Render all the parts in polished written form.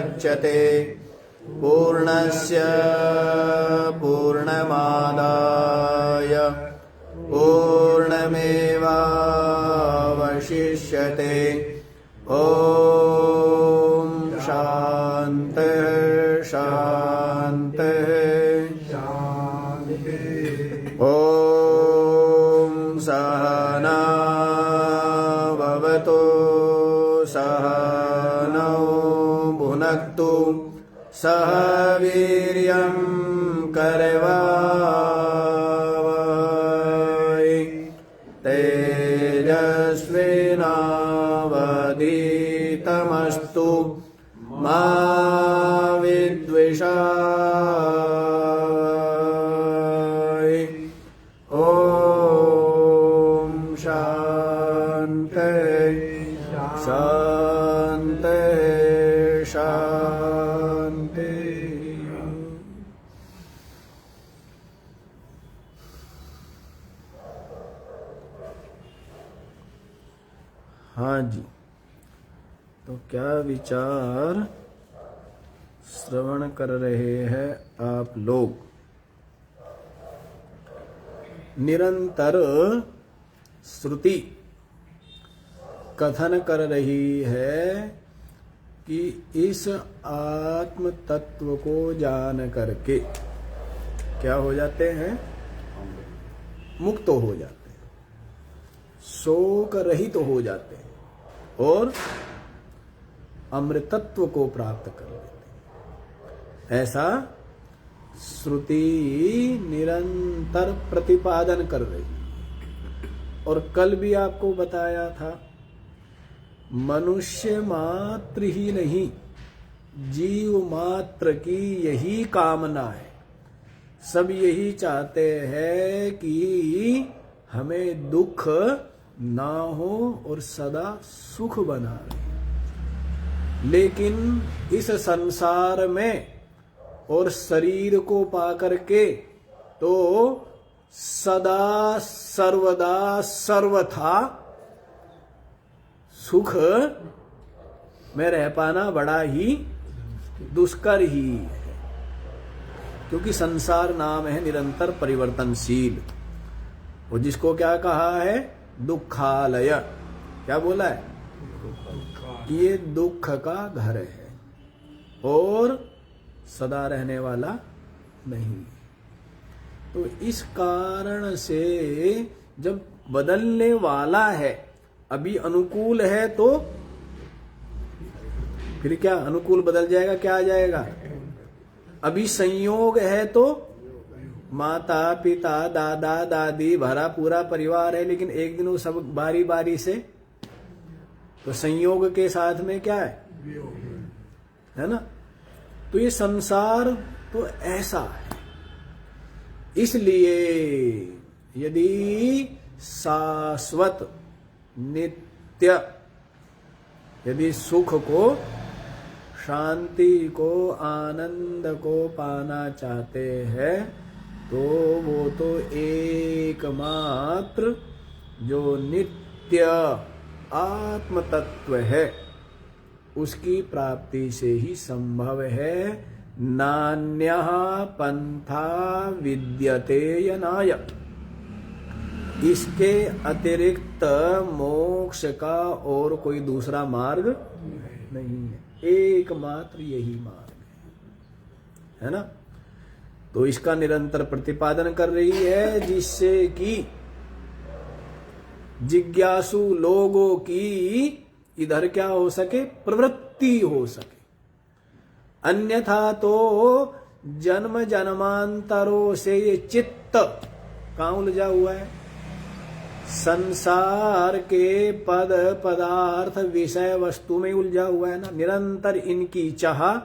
मुच्यते पूर्णस्य पूर्णमादाय पूर्णमेवावशिष्यते। ॐ शान्ति शान्ति शान्ति। ॐ सहना भवतु सहनौ भुनक्तु सह वीर्यं करवावहै तेजस्विनावधीतमस्तु मा विद्विषावहै। ॐ शान्ति शान्ति शान्ति। हाँ जी, तो क्या विचार श्रवण कर रहे हैं आप लोग? निरंतर श्रुति कथन कर रही है कि इस आत्म तत्व को जान करके क्या हो जाते हैं? मुक्त हो जाते हैं, शोक रहित हो जाते हैं और अमृतत्व को प्राप्त कर लेते हैं। ऐसा श्रुति निरंतर प्रतिपादन कर रही है। और कल भी आपको बताया था, मनुष्य मात्र ही नहीं, जीव मात्र की यही कामना है। सब यही चाहते हैं कि हमें दुख ना हो और सदा सुख बना रहे। लेकिन इस संसार में और शरीर को पाकर के तो सदा सर्वदा सर्वथा सुख में रह पाना बड़ा ही दुष्कर ही है, क्योंकि संसार नाम है निरंतर परिवर्तनशील। और जिसको क्या कहा है? दुखालय। क्या बोला है? ये दुख का घर है और सदा रहने वाला नहीं। तो इस कारण से जब बदलने वाला है, अभी अनुकूल है तो फिर क्या अनुकूल बदल जाएगा, क्या आ जाएगा? अभी संयोग है तो माता पिता दादा दादी भरा पूरा परिवार है, लेकिन एक दिन वो सब बारी बारी से, तो संयोग के साथ में क्या है ना? तो ये संसार तो ऐसा है। इसलिए यदि शाश्वत नित्य यदि सुख को, शांति को, आनंद को पाना चाहते हैं तो वो तो एकमात्र जो नित्य आत्म तत्व है उसकी प्राप्ति से ही संभव है। नान्यः पंथा विद्यते यनाय। इसके अतिरिक्त मोक्ष का और कोई दूसरा मार्ग नहीं है, एकमात्र यही मार्ग है ना? तो इसका निरंतर प्रतिपादन कर रही है, जिससे कि जिज्ञासु लोगों की इधर क्या हो सके? प्रवृत्ति हो सके। अन्यथा तो जन्म जन्मांतरों से ये चित्त कहाँ उलझा हुआ है? संसार के पद पदार्थ विषय वस्तु में उलझा हुआ है ना। निरंतर इनकी चाह,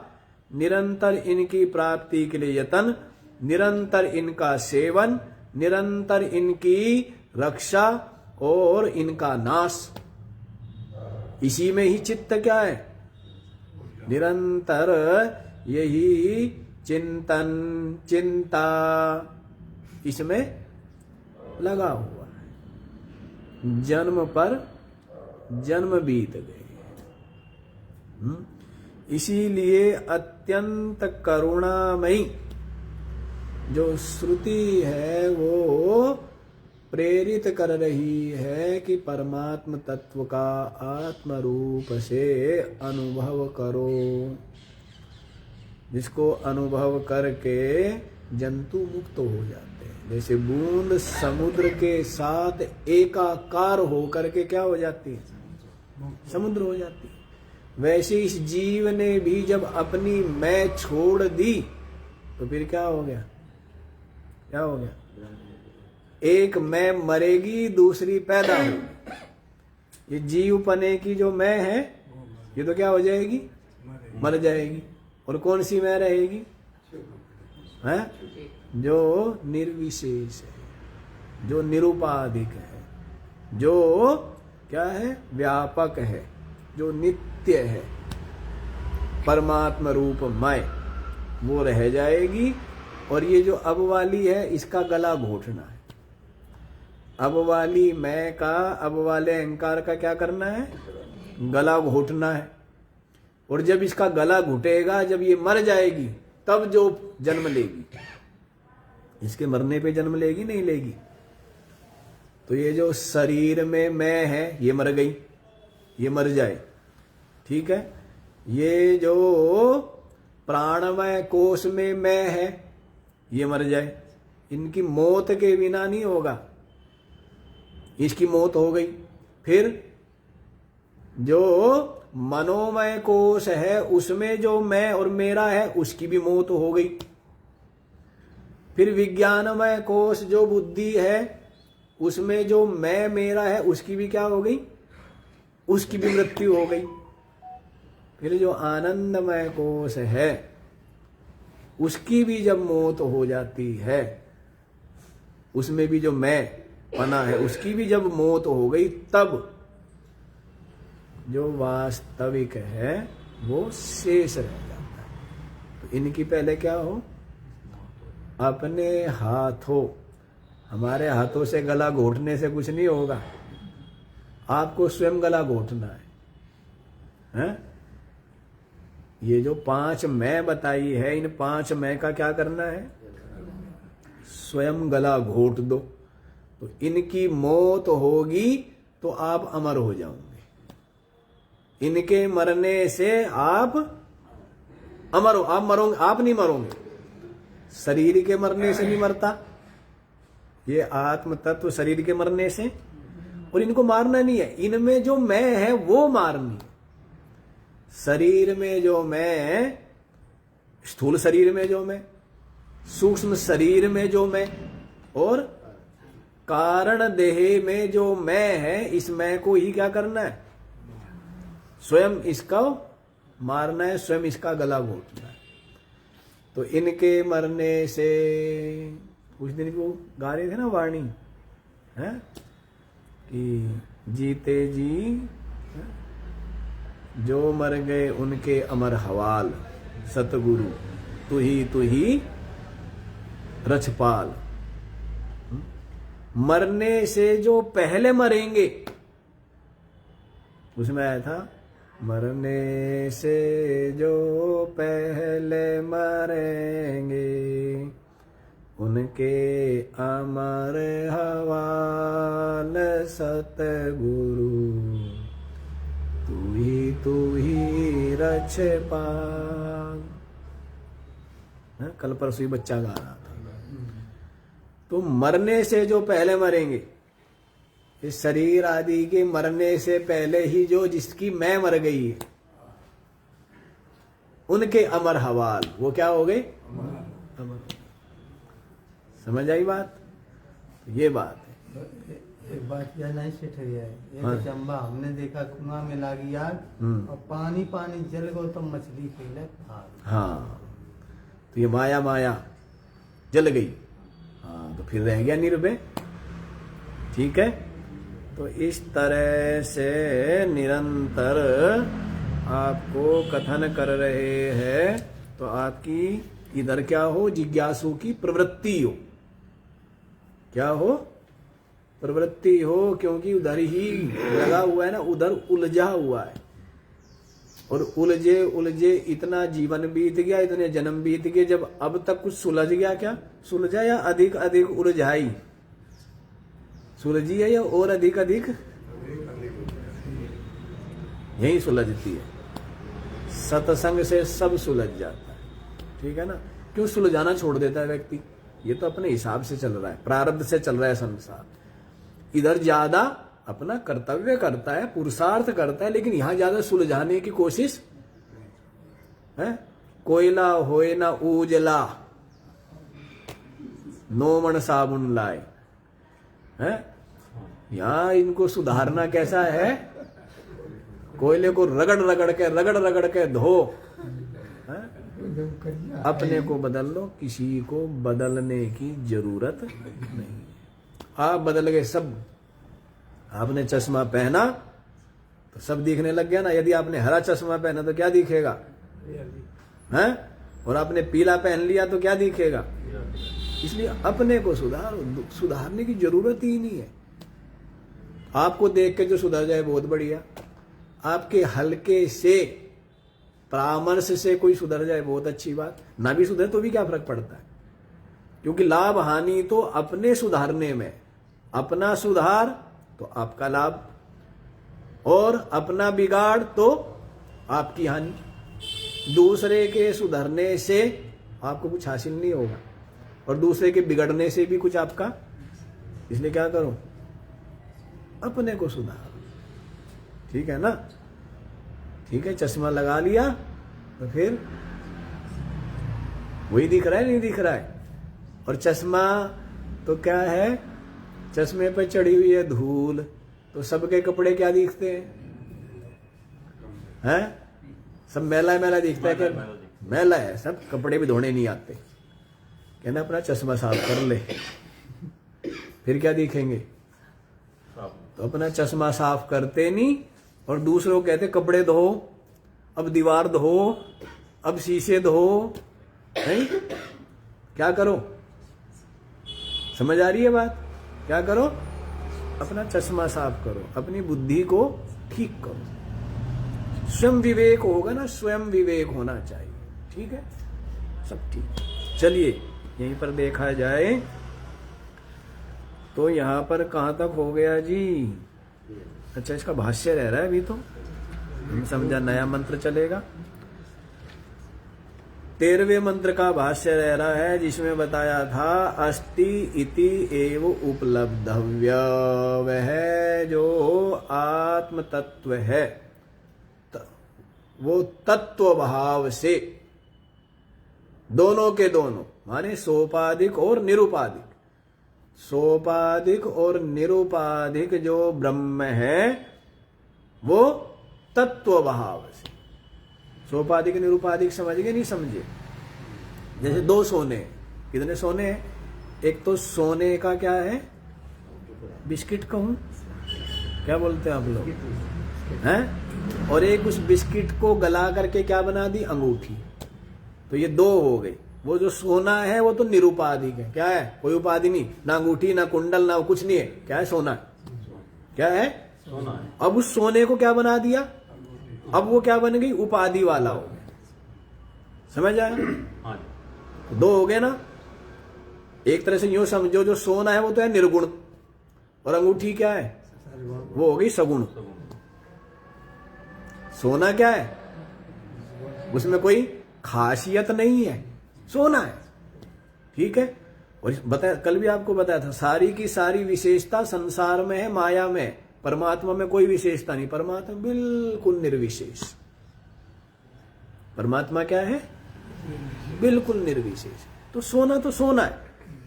निरंतर इनकी प्राप्ति के लिए यत्न, निरंतर इनका सेवन, निरंतर इनकी रक्षा और इनका नाश, इसी में ही चित्त क्या है? निरंतर यही चिंतन चिंता इसमें लगा हुआ है। जन्म पर जन्म बीत गए। इसीलिए अत्यंत करुणामयी जो श्रुति है वो प्रेरित कर रही है कि परमात्म तत्व का आत्म रूप से अनुभव करो, जिसको अनुभव करके जंतु मुक्त हो जाते हैं। जैसे बूंद समुद्र के साथ एकाकार होकर के क्या हो जाती है, समुद्र हो जाती है। वैसे इस जीव ने भी जब अपनी मैं छोड़ दी तो फिर क्या हो गया, क्या हो गया, एक मैं मरेगी दूसरी पैदा होगी। ये जीव पने की जो मैं है ये तो क्या हो जाएगी, मर जाएगी। और कौन सी मैं रहेगी, है जो निर्विशेष है, जो निरुपाधिक है, जो क्या है, व्यापक है, जो नित्य है, परमात्मा रूप मय, वो रह जाएगी। और ये जो अब वाली है इसका गला घोटना है। अब वाली मैं का, अब वाले अहंकार का क्या करना है, गला घोटना है। और जब इसका गला घुटेगा, जब ये मर जाएगी, तब जो जन्म लेगी, इसके मरने पे जन्म लेगी नहीं लेगी। तो ये जो शरीर में मैं है ये मर गई, ये मर जाए, ठीक है। ये जो प्राणमय कोश में मैं है ये मर जाए। इनकी मौत के बिना नहीं होगा। इसकी मौत हो गई, फिर जो मनोमय कोश है उसमें जो मैं और मेरा है उसकी भी मौत हो गई। फिर विज्ञानमय कोश जो बुद्धि है उसमें जो मैं मेरा है उसकी भी क्या हो गई, उसकी भी मृत्यु हो गई। फिर जो आनंदमय कोश है उसकी भी जब मौत हो जाती है, उसमें भी जो मैं पना है उसकी भी जब मौत हो गई, तब जो वास्तविक है वो शेष रह जाता है। तो इनकी पहले क्या हो, अपने हाथों, हमारे हाथों से गला घोटने से कुछ नहीं होगा, आपको स्वयं गला घोटना है? ये जो 5 मैं बताई है, इन 5 मैं का क्या करना है, स्वयं गला घोट दो। तो इनकी मौत होगी तो आप अमर हो जाओगे। इनके मरने से आप अमर हो, आप मरोगे, आप नहीं मरोगे। शरीर के मरने से नहीं मरता ये आत्म तत्व, शरीर के मरने से। और इनको मारना नहीं है, इनमें जो मैं है वो मारनी। शरीर में जो मैं, स्थूल शरीर में जो मैं, सूक्ष्म शरीर में जो मैं, और कारण देह में जो मैं है, इस मैं को ही क्या करना है, स्वयं इसका मारना है, स्वयं इसका गला घोटना है। तो इनके मरने से, उस दिन को गा रहे थे ना वाणी है कि जीते जी जो मर गए उनके अमर हवाल, सतगुरु तू ही रछपाल। मरने से जो पहले मरेंगे, उसमें आया था, मरने से जो पहले मरेंगे उनके अमर हवाल, सतगुरु तू ही रछपाल। कल परसों बच्चा गा रहा था। तो मरने से जो पहले मरेंगे, इस शरीर आदि के मरने से पहले ही जो जिसकी मैं मर गई है, उनके अमर हवाल, वो क्या हो गए, अमर। समझ आई बात? ये बात है। एक बात यह नहीं सेठ है, एक चंबा हमने देखा कुआं में लागी आग और पानी जल गो तो मछली खेले भाग। हाँ, तो ये माया जल गई, हाँ, तो फिर रह गया निर्भय। ठीक है। तो इस तरह से निरंतर आपको कथन कर रहे हैं, तो आपकी इधर क्या हो, जिज्ञासु की प्रवृत्ति हो। क्या हो, प्रवृत्ति हो, क्योंकि उधर ही लगा हुआ है ना, उधर उलझा हुआ है। और उलझे उलझे इतना जीवन बीत गया, इतने जन्म बीत गए, जब अब तक कुछ सुलझ गया क्या? सुलझा या अधिक अधिक उलझाई? सुलझी है या और अधिक अधिक? यही सुलझती है। सत्संग से सब सुलझ जाता है, ठीक है ना। क्यों सुलझाना छोड़ देता है व्यक्ति? ये तो अपने हिसाब से चल रहा है, प्रारब्ध से चल रहा है संसार। इधर ज्यादा अपना कर्तव्य करता है, पुरुषार्थ करता है, लेकिन यहां ज्यादा सुलझाने की कोशिश है। कोयला होए ना उजला, नोमन साबुन लाए, है। यहां इनको सुधारना कैसा है? कोयले को रगड़ रगड़ के धो, है? अपने को बदल लो, किसी को बदलने की जरूरत नहीं। आप बदल गए सब। आपने चश्मा पहना तो सब दिखने लग गया ना। यदि आपने हरा चश्मा पहना तो क्या दिखेगा, हैं? और आपने पीला पहन लिया तो क्या दिखेगा? इसलिए अपने को सुधारो, सुधारने की जरूरत ही नहीं है। आपको देख के जो सुधर जाए बहुत बढ़िया, आपके हल्के से परामर्श से कोई सुधर जाए बहुत अच्छी बात, ना भी सुधरे तो भी क्या फर्क पड़ता है? क्योंकि लाभ हानि तो अपने सुधारने में, अपना सुधार तो आपका लाभ, और अपना बिगाड़ तो आपकी हानि। दूसरे के सुधरने से आपको कुछ हासिल नहीं होगा, और दूसरे के बिगड़ने से भी कुछ आपका। इसलिए क्या करो? अपने को सुधारो, ठीक है ना। ठीक है, चश्मा लगा लिया तो फिर वही दिख रहा है, नहीं दिख रहा है। और चश्मा तो क्या है? चश्मे पे चढ़ी हुई है धूल, तो सबके कपड़े क्या दिखते हैं? सब मैला मैला दिखता है। क्या मैला है? सब कपड़े भी धोने नहीं आते। कहना अपना चश्मा साफ कर ले, फिर क्या दिखेंगे? तो अपना चश्मा साफ करते नहीं, और दूसरों को कहते कपड़े धो, अब दीवार धो, अब शीशे धो, नहीं? क्या करो? समझ आ रही है बात? क्या करो? अपना चश्मा साफ करो, अपनी बुद्धि को ठीक करो। स्वयं विवेक होगा ना, स्वयं विवेक होना चाहिए, ठीक है। सब ठीक। चलिए यहीं पर देखा जाए तो यहां पर कहां तक हो गया जी? अच्छा, इसका भाष्य रह रहा है अभी, तो हम समझा नया मंत्र चलेगा। 13वें मंत्र का भाष्य रह रहा है, जिसमें बताया था अस्ति इति एव उपलब्धव्य, वह जो आत्म तत्व है वो तत्व भाव से, दोनों के दोनों माने सोपाधिक और निरुपाधिक, सोपाधिक और निरुपाधिक जो ब्रह्म है वो तत्व भाव से। सोपाधिक निरुपाधिक समझ गए? नहीं समझे? जैसे दो सोने, कितने सोने हैं? एक तो सोने का क्या है? बिस्किट कहूं, क्या बोलते हैं आप लोग, हैं? और एक उस बिस्किट को गला करके क्या बना दी? अंगूठी। तो ये दो हो गए। वो जो सोना है वो तो निरुपाधिक है। क्या है? कोई उपाधि नहीं, ना अंगूठी ना कुंडल ना कुछ नहीं है। क्या है? सोना। क्या है? सोना है। अब उस सोने को क्या बना दिया? अब वो क्या बन गई? उपाधि वाला हो गया। समझ आया? तो दो हो गए ना। एक तरह से यूं समझो, जो सोना है वो तो है निर्गुण, और अंगूठी क्या है? वो हो गई सगुण। सोना क्या है? उसमें कोई खासियत नहीं है, सोना है, ठीक है। और बताया, कल भी आपको बताया था, सारी की सारी विशेषता संसार में है, माया में। परमात्मा में कोई विशेषता नहीं, परमात्मा बिल्कुल निर्विशेष। परमात्मा क्या है? बिल्कुल निर्विशेष। तो सोना है,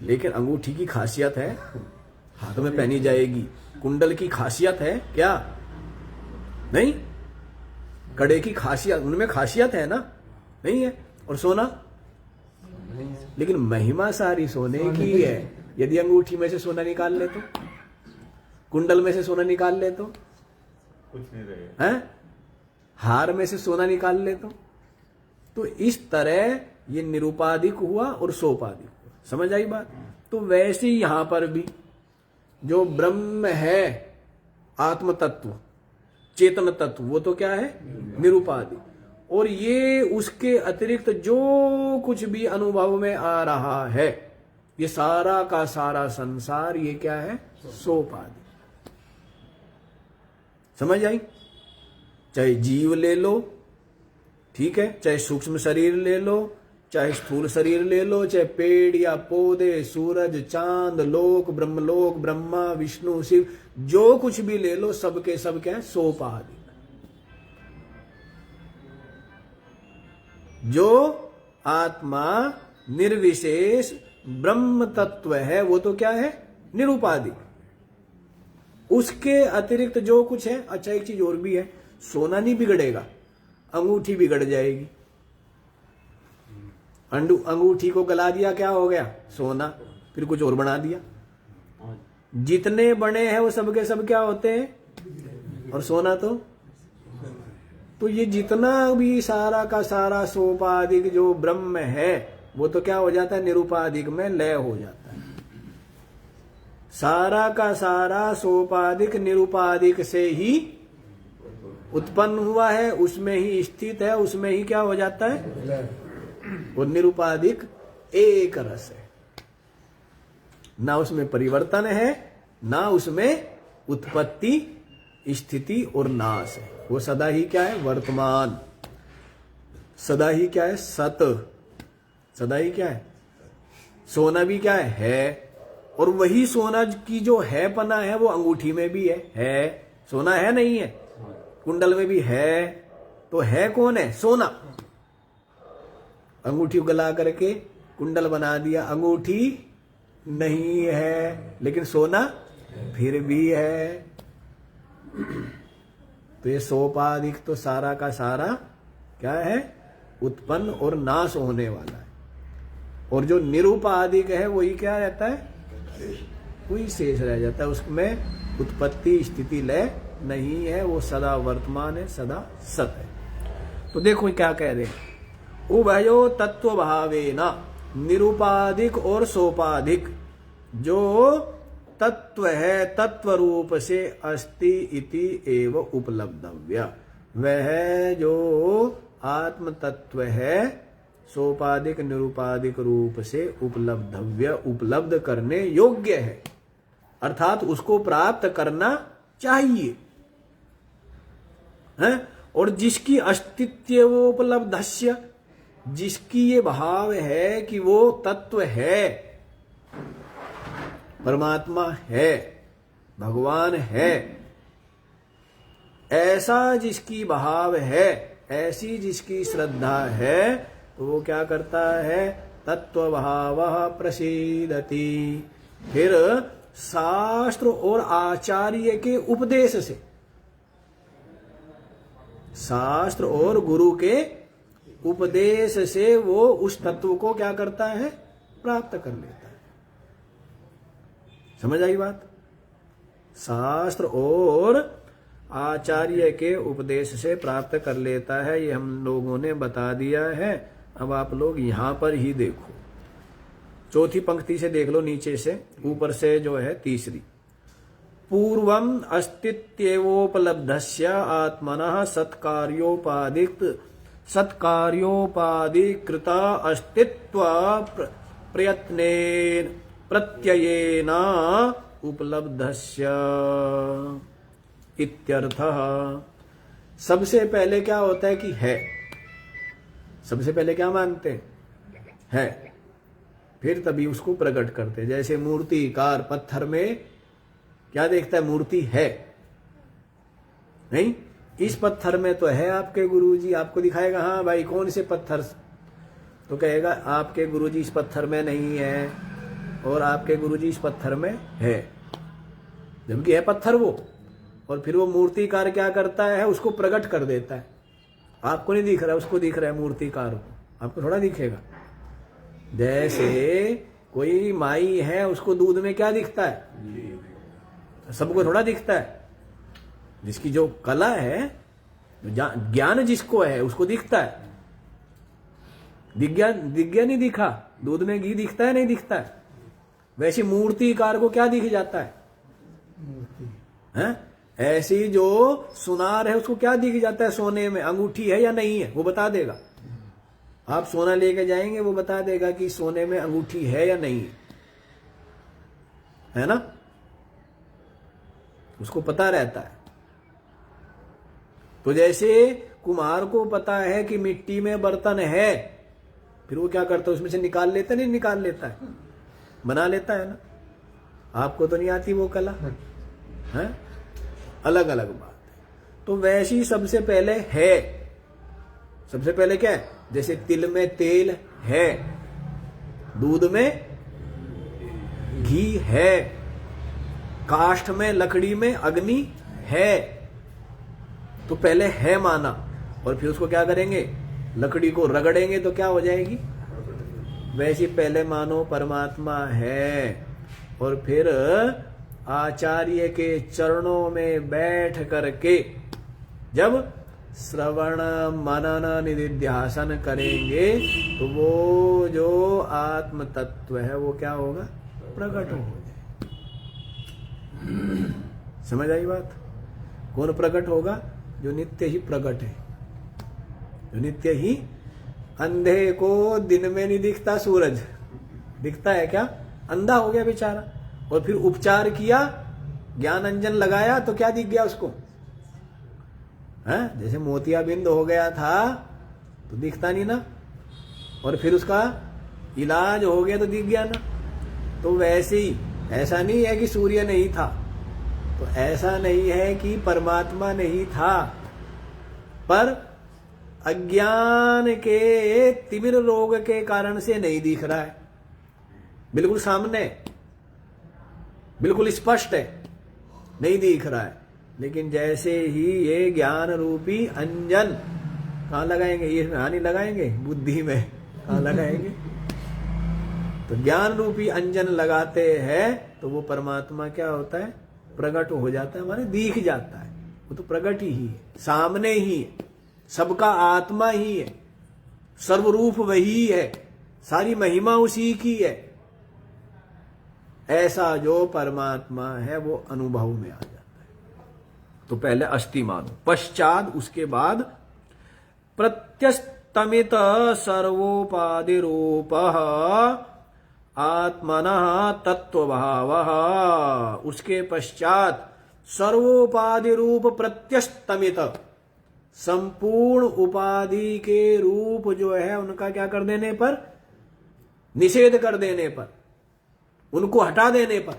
लेकिन अंगूठी की खासियत है, हाथ में पहनी जाएगी। कुंडल की खासियत है क्या? नहीं। कड़े की खासियत, उनमें खासियत है ना? नहीं है। और सोना, लेकिन महिमा सारी सोने की है। यदि अंगूठी में से सोना निकाल ले तो, कुंडल में से सोना निकाल ले तो कुछ नहीं रहेगा, हैं? हार में से सोना निकाल ले तो इस तरह ये निरुपाधिक हुआ और सोपाधिक हुआ। समझ आई बात? तो वैसे ही यहां पर भी जो ब्रह्म है आत्म तत्व, चेतन तत्व, वो तो क्या है? निरुपाधिक। और ये उसके अतिरिक्त जो कुछ भी अनुभव में आ रहा है, ये सारा का सारा संसार, ये क्या है? सोपाधिक। समझ आई? चाहे जीव ले लो, ठीक है, चाहे सूक्ष्म शरीर ले लो, चाहे स्थूल शरीर ले लो, चाहे पेड़ या पौधे, सूरज, चांद, लोक, ब्रह्मलोक, ब्रह्मा, विष्णु, शिव, जो कुछ भी ले लो, सबके सब क्या है? सोपाधिक। जो आत्मा निर्विशेष ब्रह्म तत्व है, वो तो क्या है? निरुपाधिक। उसके अतिरिक्त जो कुछ है, अच्छा एक चीज और भी है, सोना नहीं बिगड़ेगा, अंगूठी बिगड़ जाएगी। अंगूठी को गला दिया, क्या हो गया? सोना। फिर कुछ और बना दिया। जितने बने हैं वो सबके सब क्या होते हैं? और सोना तो ये जितना भी सारा का सारा सोपाधिक जो ब्रह्म है, वो तो क्या हो जाता है? निरुपाधिक में लय हो जाता है। सारा का सारा सोपाधिक निरुपाधिक से ही उत्पन्न हुआ है, उसमें ही स्थित है, उसमें ही क्या हो जाता है? और निरुपाधिक एक रस है, ना उसमें परिवर्तन है, ना उसमें उत्पत्ति, स्थिति और नाश है। वो सदा ही क्या है? वर्तमान। सदा ही क्या है? सत। सदा ही क्या है? सोना भी क्या है? और वही सोना की जो है पना है, वो अंगूठी में भी है। सोना है नहीं है? कुंडल में भी है। तो है कौन है? सोना। अंगूठी गला करके कुंडल बना दिया, अंगूठी नहीं है, लेकिन सोना फिर भी है। तो ये सोपाधिक तो सारा का सारा क्या है? उत्पन्न और नाश होने वाला है। और जो निरुपाधिक है वही क्या रहता है? वही शेष रह जाता है, उसमें उत्पत्ति स्थिति लय नहीं है, वो सदा वर्तमान है, सदा सत है। तो देखो क्या कह रहे हैं, उभयो तत्व भावेना, निरुपाधिक और सोपाधिक जो तत्व है, तत्व रूप से अस्ति इति एव उपलब्धव्य, वह जो आत्म तत्व है सोपाधिक निरुपाधिक रूप से उपलब्धव्य, उपलब्ध करने योग्य है, अर्थात उसको प्राप्त करना चाहिए है। और जिसकी अस्तित्व वो उपलब्धस्य, जिसकी ये भाव है कि वो तत्व है, परमात्मा है, भगवान है, ऐसा जिसकी भाव है, ऐसी जिसकी श्रद्धा है, तो वो क्या करता है? तत्व भाव प्रसीदति। फिर शास्त्र और आचार्य के उपदेश से, शास्त्र और गुरु के उपदेश से वो उस तत्व को क्या करता है? प्राप्त कर लेता है। समझ आई बात? शास्त्र और आचार्य के उपदेश से प्राप्त कर लेता है, ये हम लोगों ने बता दिया है। अब आप लोग यहां पर ही देखो, चौथी पंक्ति से देख लो, नीचे से ऊपर से जो है तीसरी। पूर्वम अस्तित्वोपलब्धस्य आत्मनः सत्कार्योपाधिकृत अस्तित्व प्रयत्नेन प्रत्ययेन उपलब्धस्य इत्यर्थः। सबसे पहले क्या होता है कि है, सबसे पहले क्या मानते हैं? है। फिर तभी उसको प्रकट करते हैं। जैसे मूर्तिकार पत्थर में क्या देखता है? मूर्ति है नहीं, इस पत्थर में तो है आपके गुरुजी, आपको दिखाएगा हाँ भाई कौन से पत्थर, तो कहेगा आपके गुरुजी इस पत्थर में नहीं है और आपके गुरुजी इस पत्थर में है, जबकि है पत्थर वो। और फिर वो मूर्तिकार क्या करता है? उसको प्रकट कर देता है। आपको नहीं दिख रहा है, उसको दिख रहा है मूर्तिकार को, आपको थोड़ा दिखेगा। जैसे कोई माई है, उसको दूध में क्या दिखता है? सबको थोड़ा दिखता है। जिसकी जो कला है, ज्ञान जिसको है उसको दिखता है। दिख गया नहीं दिखा? दूध में घी दिखता है नहीं दिखता है? वैसे मूर्तिकार को क्या दिख जाता है? ऐसी जो सुनार है उसको क्या दिख जाता है सोने में, अंगूठी है या नहीं है, वो बता देगा। आप सोना लेके जाएंगे, वो बता देगा कि सोने में अंगूठी है या नहीं है ना, उसको पता रहता है। तो जैसे कुम्हार को पता है कि मिट्टी में बर्तन है, फिर वो क्या करता है, उसमें से निकाल लेता है, नहीं निकाल लेता है, बना लेता है ना। आपको तो नहीं आती वो कला है, अलग अलग बात है। तो वैसी सबसे पहले है, सबसे पहले क्या है, जैसे तिल में तेल है, दूध में घी है, काष्ठ में लकड़ी में अग्नि है। तो पहले है माना, और फिर उसको क्या करेंगे, लकड़ी को रगड़ेंगे तो क्या हो जाएगी। वैसे पहले मानो परमात्मा है, और फिर आचार्य के चरणों में बैठ करके जब श्रवण मनन निधिध्यासन करेंगे तो वो जो आत्म तत्व है वो क्या होगा, प्रकट हो जाए। समझ आई बात। कौन प्रकट होगा, जो नित्य ही प्रकट है, जो नित्य ही। अंधे को दिन में नहीं दिखता सूरज, दिखता है क्या, अंधा हो गया बेचारा, और फिर उपचार किया, ज्ञान अंजन लगाया तो क्या दिख गया उसको, है जैसे मोतियाबिंद हो गया था तो दिखता नहीं ना, और फिर उसका इलाज हो गया तो दिख गया ना। तो वैसे ही ऐसा नहीं है कि सूर्य नहीं था, तो ऐसा नहीं है कि परमात्मा नहीं था, पर अज्ञान के तिमिर रोग के कारण से नहीं दिख रहा है, बिल्कुल सामने, बिल्कुल स्पष्ट है, नहीं दिख रहा है। लेकिन जैसे ही ये ज्ञान रूपी अंजन कहाँ लगाएंगे, ये हानि लगाएंगे, बुद्धि में कहाँ लगाएंगे, तो ज्ञान रूपी अंजन लगाते हैं तो वो परमात्मा क्या होता है, प्रकट हो जाता है, हमारे दिख जाता है। वो तो प्रकट ही है, सामने ही है, सबका आत्मा ही है, सर्वरूप वही है, सारी महिमा उसी की है। ऐसा जो परमात्मा है वो अनुभव में आ जाता है। तो पहले अस्थि मानो, पश्चात उसके बाद प्रत्यस्तमित सर्वोपाधि रूप आत्मनः तत्वभाव, उसके पश्चात सर्वोपाधि रूप प्रत्यस्तमित, संपूर्ण उपाधि के रूप जो है उनका क्या कर देने पर, निषेध कर देने पर, उनको हटा देने पर,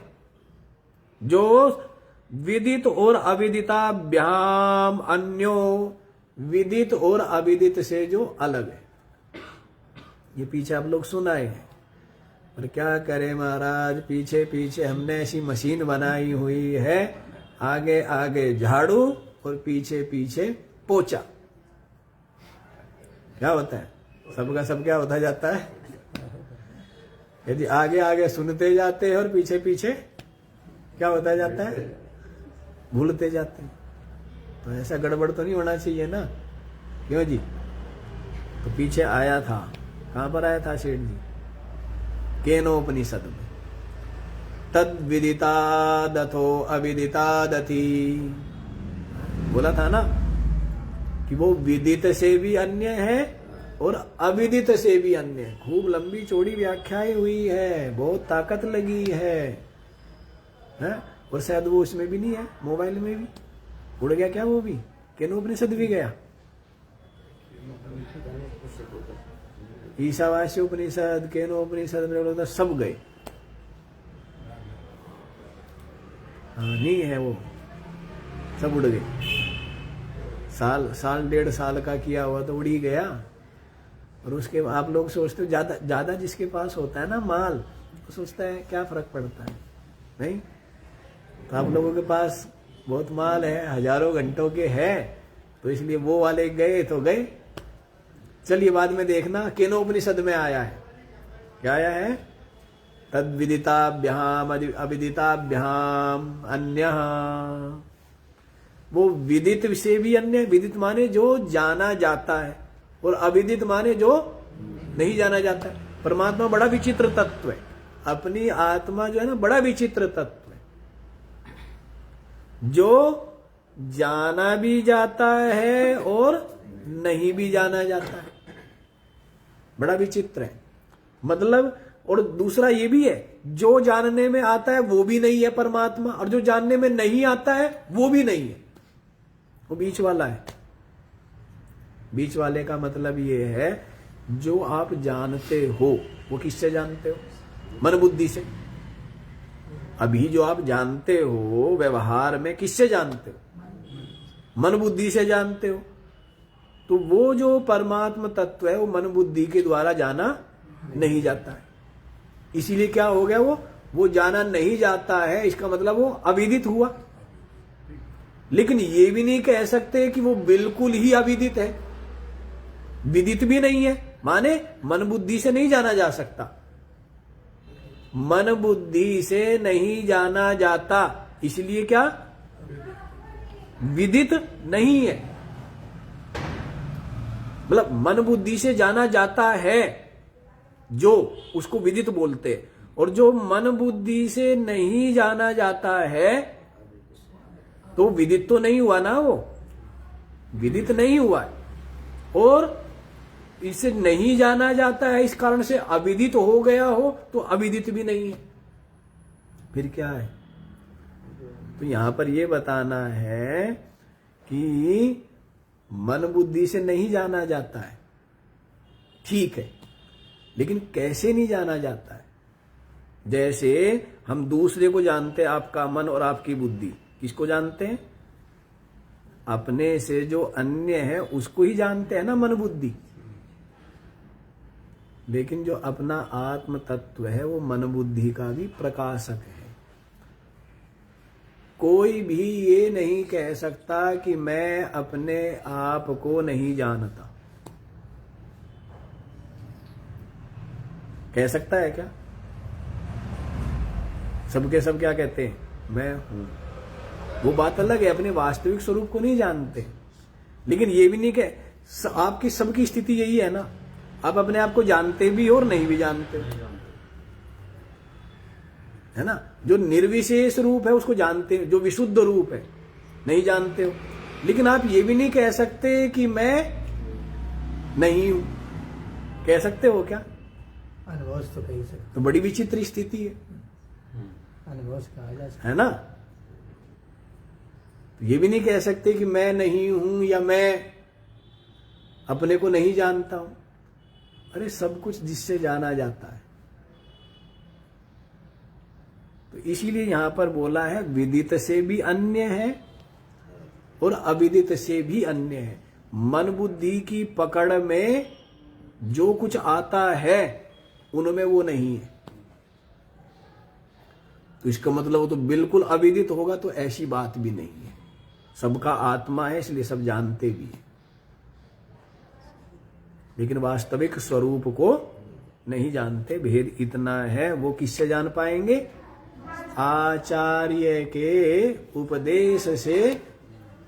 जो विदित और अविदिताभ्याम अन्यो, विदित और अविदित से जो अलग है। ये पीछे आप लोग सुनाए हैं, और क्या करें महाराज, पीछे पीछे हमने ऐसी मशीन बनाई हुई है, आगे आगे झाड़ू और पीछे पीछे पोछा। क्या होता है, सबका सब क्या होता जाता है, यदि आगे आगे सुनते जाते हैं और पीछे पीछे क्या होता जाता है, भूलते जाते हैं। तो ऐसा गड़बड़ तो नहीं होना चाहिए ना, क्यों जी। तो पीछे आया था, कहां पर आया था सेठ जी, केनोपनिषद में, तद विदिता दथो अविदिता दथी, बोला था ना कि वो विदित से भी अन्य है और अविदित से भी अन्य है। खूब लंबी चौड़ी व्याख्याएं हुई है, बहुत ताकत लगी है? और शायद वो उसमें भी नहीं है, मोबाइल में भी उड़ गया क्या, वो भी केनोपनिषद भी गया, ईशावास्य उपनिषद, केनोपनिषद, सब गए। नहीं है वो, सब उड़ गए। साल डेढ़ साल का किया हुआ तो उड़ ही गया। और उसके आप लोग सोचते हो ज्यादा जिसके पास होता है ना माल, वो सोचता है क्या फर्क पड़ता है, नहीं। तो आप लोगों के पास बहुत माल है, हजारों घंटों के है, तो इसलिए वो वाले गए तो गए। चलिए बाद में देखना, केनोपनिषद में आया है, क्या आया है, तद विदिताभ्याम अविदिताभ्याम अन्य। वो विदित से भी अन्य, विदित माने जो जाना जाता है, और अविदित माने जो नहीं जाना जाता है। परमात्मा बड़ा विचित्र तत्व है, अपनी आत्मा जो है ना बड़ा विचित्र तत्व है, जो जाना भी जाता है और नहीं भी जाना जाता है। बड़ा विचित्र है। मतलब, और दूसरा ये भी है, जो जानने में आता है वो भी नहीं है परमात्मा, और जो जानने में नहीं आता है वो भी नहीं है, वो बीच वाला है। बीच वाले का मतलब ये है, जो आप जानते हो वो किससे जानते हो? मन बुद्धि से। अभी जो आप जानते हो व्यवहार में, किससे जानते हो? मन बुद्धि से जानते हो। तो वो जो परमात्म तत्व है वो मन बुद्धि के द्वारा जाना नहीं जाता है। इसीलिए क्या हो गया, वो जाना नहीं जाता है, इसका मतलब वो अविदित हुआ। लेकिन ये भी नहीं कह सकते कि वो बिल्कुल ही अविदित है, विदित भी नहीं है। माने मन बुद्धि से नहीं जाना जा सकता, मन बुद्धि से नहीं जाना जाता, इसलिए क्या विदित नहीं है। मतलब मन बुद्धि से जाना जाता है जो, उसको विदित बोलते हैं। और जो मन बुद्धि से नहीं जाना जाता है तो विदित तो नहीं हुआ ना, वो विदित नहीं हुआ है। और इसे नहीं जाना जाता है, इस कारण से अविदित हो गया हो तो अविदित भी नहीं है, फिर क्या है? तो यहां पर यह बताना है कि मन बुद्धि से नहीं जाना जाता है, ठीक है, लेकिन कैसे नहीं जाना जाता है? जैसे हम दूसरे को जानते हैं, आपका मन और आपकी बुद्धि, किसको जानते हैं? अपने से जो अन्य है उसको ही जानते हैं ना, मन बुद्धि। लेकिन जो अपना आत्म तत्व है वो मन बुद्धि का भी प्रकाशक है। कोई भी ये नहीं कह सकता कि मैं अपने आप को नहीं जानता। कह सकता है क्या? सबके सब क्या कहते हैं? मैं हूं। वो बात अलग है, अपने वास्तविक स्वरूप को नहीं जानते। लेकिन ये भी नहीं कह, आपकी सबकी स्थिति यही है ना, आप अपने आप को जानते भी हो और नहीं भी जानते हो, है ना। जो निर्विशेष रूप है उसको जानते हो, जो विशुद्ध रूप है नहीं जानते हो। लेकिन आप ये भी नहीं कह सकते कि मैं नहीं हूं। कह सकते हो क्या? अनुभव तो कह सकते, तो बड़ी विचित्र स्थिति है, अनुभव से कहा जा सकता है ना। तो ये भी नहीं कह सकते कि मैं नहीं हूं या मैं अपने को नहीं जानता हूं। अरे सब कुछ जिससे जाना जाता है। तो इसीलिए यहां पर बोला है विदित से भी अन्य है और अविदित से भी अन्य है। मन बुद्धि की पकड़ में जो कुछ आता है उनमें वो नहीं है। तो इसका मतलब वो तो बिल्कुल अविदित होगा, तो ऐसी बात भी नहीं है। सबका आत्मा है इसलिए सब जानते भी हैं, लेकिन वास्तविक स्वरूप को नहीं जानते। भेद इतना है, वो किससे जान पाएंगे? आचार्य के उपदेश से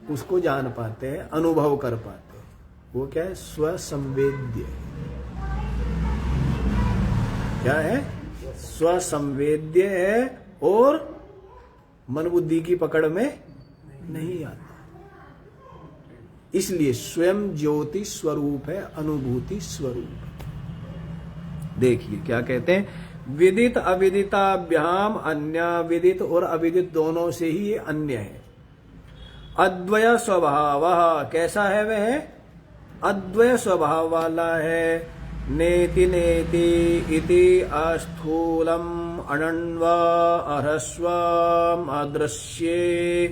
उसको जान पाते हैं, अनुभव कर पाते हैं। वो क्या है? स्वसंवेद्य। क्या है? स्वसंवेद्य है और मन बुद्धि की पकड़ में नहीं आता। इसलिए स्वयं ज्योति स्वरूप है, अनुभूति स्वरूप। देखिए क्या कहते हैं, विदित अविदिताभ्याम अन्य। विदित और अविदित दोनों से ही ये अन्य है। अद्वय स्वभाव, कैसा है वह? अद्वय स्वभाव वाला है। नेति नेति इति अस्थूलम अनन्वा अह्रस्वम अदृश्ये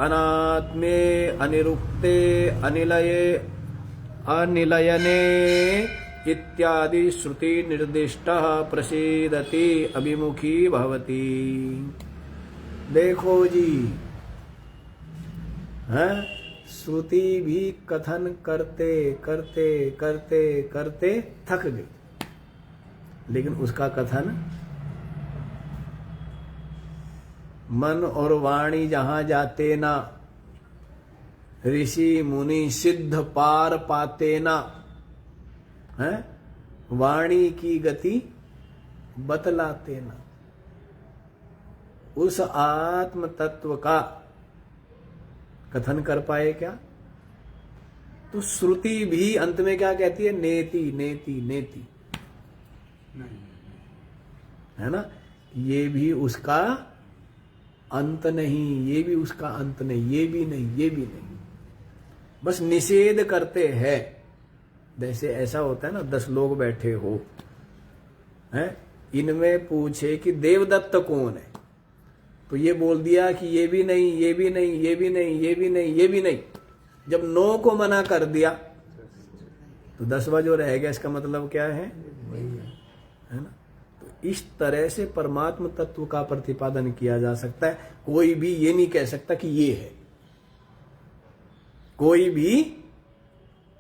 अनात्मे अनिरुक्ते अनिलये अनिलयने इत्यादि श्रुति निर्दिष्टः प्रसीदति अभिमुखी भवति। देखो जी, हैं, श्रुति भी कथन करते करते करते करते थक गई, लेकिन उसका कथन मन और वाणी जहां जाते ना, ऋषि मुनि सिद्ध पार पाते ना, है, वाणी की गति बतलाते ना। उस आत्म तत्व का कथन कर पाए क्या? तो श्रुति भी अंत में क्या कहती है? नेति नेति नेति, है ना? ये भी उसका अंत नहीं, ये भी उसका अंत नहीं, ये भी नहीं, ये भी नहीं, बस निषेध करते हैं। जैसे ऐसा होता है ना, 10 लोग बैठे हो हैं, इनमें पूछे कि देवदत्त कौन है, तो ये बोल दिया कि ये भी नहीं, ये भी नहीं, ये भी नहीं, ये भी नहीं, ये भी नहीं। जब 9 को मना कर दिया तो 10वां जो रह गया, इसका मतलब क्या है ना? तो इस तरह से परमात्म तत्व का प्रतिपादन किया जा सकता है। कोई भी ये नहीं कह सकता कि ये है, कोई भी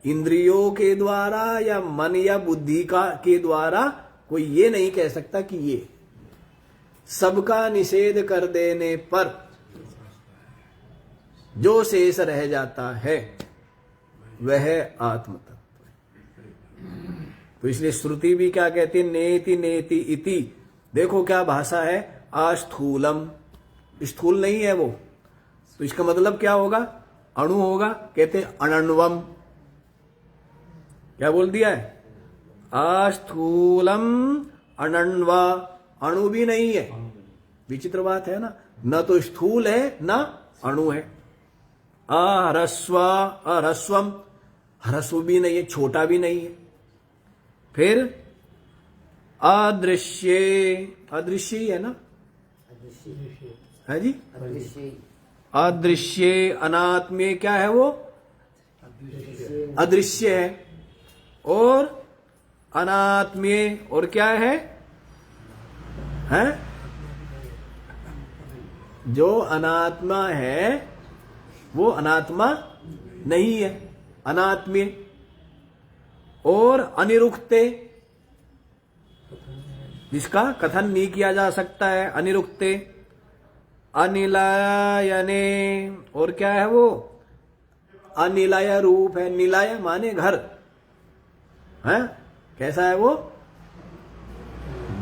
इंद्रियों के द्वारा या मन या बुद्धि के द्वारा कोई ये नहीं कह सकता कि ये। सबका निषेध कर देने पर जो शेष रह जाता है वह आत्म तत्व है। तो इसलिए श्रुति भी क्या कहती है? नेति नेति इति। देखो क्या भाषा है, आस्थूलम, स्थूल नहीं है वो, तो इसका मतलब क्या होगा? अणु होगा। कहते अणण्वम, क्या बोल दिया है? आस्थूलम अणण्वा, अणु भी नहीं है। विचित्र बात है ना, न तो स्थूल है न अणु है। अह्रस्वा अह्रस्वम, ह्रस्व भी नहीं है, छोटा भी नहीं है। फिर अदृश्य, अदृश्य ही है ना, है जी? अदृश्य अनात्मे क्या है वो? अदृश्य है। और अनात्मे और क्या है? हैं? जो अनात्मा है वो अनात्मा नहीं है, अनात्मे। और अनिरुक्ते, जिसका कथन नहीं किया जा सकता है, अनिरुक्ते। अनिलयने, और क्या है वो? अनिलय रूप है। निलय माने घर, है? कैसा है वो?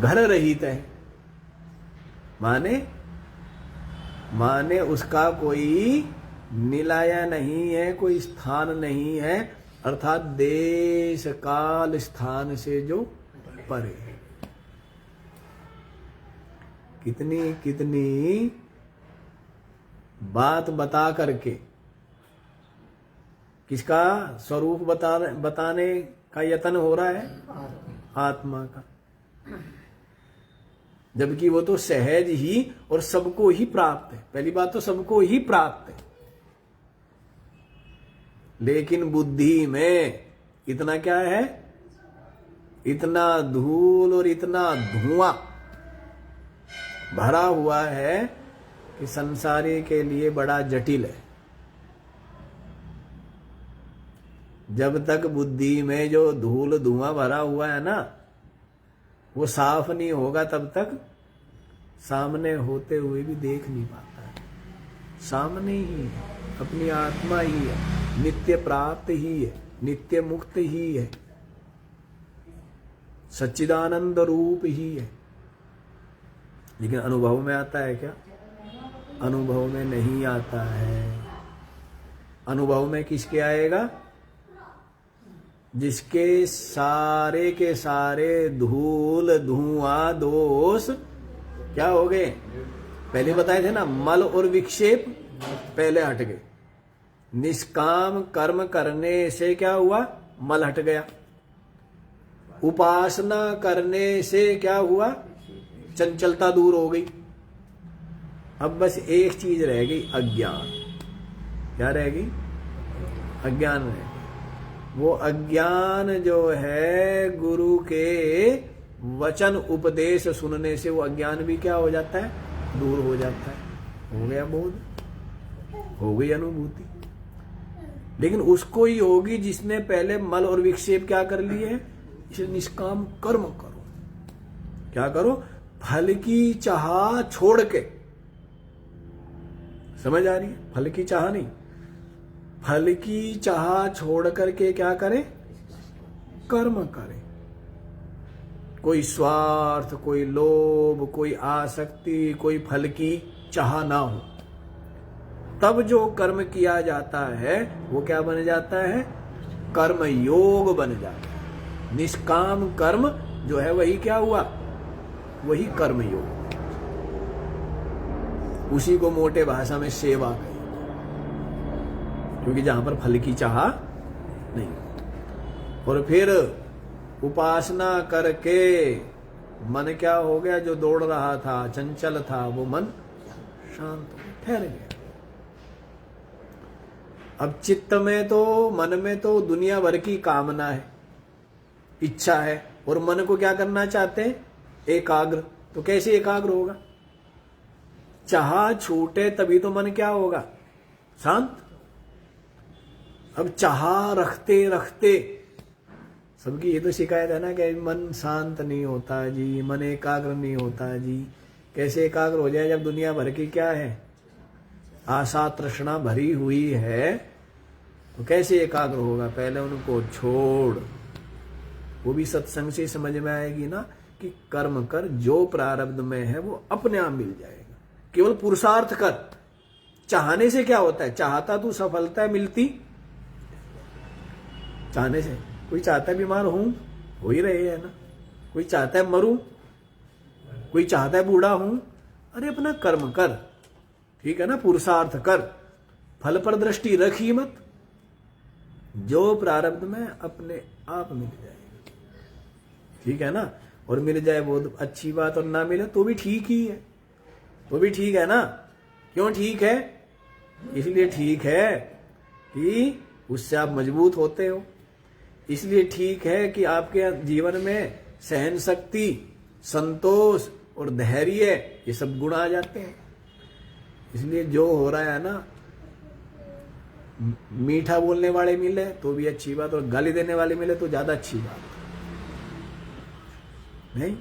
घर रहित है, माने उसका कोई निलय नहीं है, कोई स्थान नहीं है, अर्थात देश काल स्थान से जो परे है। कितनी कितनी बात बता करके किसका स्वरूप बताने का यत्न हो रहा है? आत्मा का। जबकि वो तो सहज ही और सबको ही प्राप्त है। पहली बात तो सबको ही प्राप्त है, लेकिन बुद्धि में इतना क्या है? इतना धूल और इतना धुआं भरा हुआ है कि संसारी के लिए बड़ा जटिल है। जब तक बुद्धि में जो धूल धुआं भरा हुआ है ना, वो साफ नहीं होगा, तब तक सामने होते हुए भी देख नहीं पाता है। सामने ही है, अपनी आत्मा ही है, नित्य प्राप्त ही है, नित्य मुक्त ही है, सच्चिदानंद रूप ही है। लेकिन अनुभव में आता है क्या? अनुभव में नहीं आता है। अनुभव में किसके आएगा? जिसके सारे के सारे धूल धुआं दोष क्या हो गए? पहले बताए थे ना, मल और विक्षेप पहले हट गए। निष्काम कर्म करने से क्या हुआ? मल हट गया। उपासना करने से क्या हुआ? चंचलता दूर हो गई। अब बस एक चीज रह गई, अज्ञान। क्या रह गई? अज्ञान रह गई। वो अज्ञान जो है, गुरु के वचन उपदेश सुनने से वो अज्ञान भी क्या हो जाता है? दूर हो जाता है। हो गया बोध, हो गई अनुभूति। लेकिन उसको ही होगी जिसने पहले मल और विक्षेप क्या कर लिए है? इसे निष्काम कर्म करो। क्या करो? फल की चाह छोड़ के। समझ आ रही है? फल की चाह नहीं, फल की चाह छोड़ करके क्या करें? कर्म करें। कोई स्वार्थ, कोई लोभ, कोई आसक्ति, कोई फल की चाह ना हो। तब जो कर्म किया जाता है वो क्या बन जाता है? कर्म योग बन जाता है। निष्काम कर्म जो है वही क्या हुआ? वही कर्म योग। उसी को मोटे भाषा में सेवा कही, क्योंकि जहां पर फल की चाह नहीं। और फिर उपासना करके मन क्या हो गया? जो दौड़ रहा था, चंचल था, वो मन शांत हो गया, ठहर गया। अब चित्त में तो, मन में तो दुनिया भर की कामना है, इच्छा है, और मन को क्या करना चाहते हैं? एकाग्र। तो कैसे एकाग्र होगा? चाह छूटे तभी तो मन क्या होगा? शांत। अब चाह रखते रखते सबकी ये तो शिकायत है ना कि मन शांत नहीं होता जी, मन एकाग्र नहीं होता जी। कैसे एकाग्र हो जाए जब दुनिया भर की क्या है? आशा तृष्णा भरी हुई है, तो कैसे एकाग्र होगा? पहले उनको छोड़। वो भी सत्संग से समझ में आएगी ना कि कर्म कर, जो प्रारब्ध में है वो अपने आप मिल जाएगा। केवल पुरुषार्थ कर। चाहने से क्या होता है? चाहता तू सफलता मिलती चाहने से। कोई चाहता है बीमार हूं, हो ही रहे है ना। कोई चाहता है मरूं, कोई चाहता है बूढ़ा हूं। अरे अपना कर्म कर, ठीक है ना, पुरुषार्थ कर, फल पर दृष्टि रख ही मत। जो प्रारब्ध में अपने आप मिल जाएगा, ठीक है ना। और मिल जाए वो अच्छी बात, और ना मिले तो भी ठीक ही है, तो भी ठीक है ना। क्यों ठीक है? इसलिए ठीक है कि उससे आप मजबूत होते हो। इसलिए ठीक है कि आपके जीवन में सहन शक्ति, संतोष और धैर्य, ये सब गुण आ जाते हैं। इसलिए जो हो रहा है ना, मीठा बोलने वाले मिले तो भी अच्छी बात, और गाली देने वाले मिले तो ज्यादा अच्छी बात। नहीं,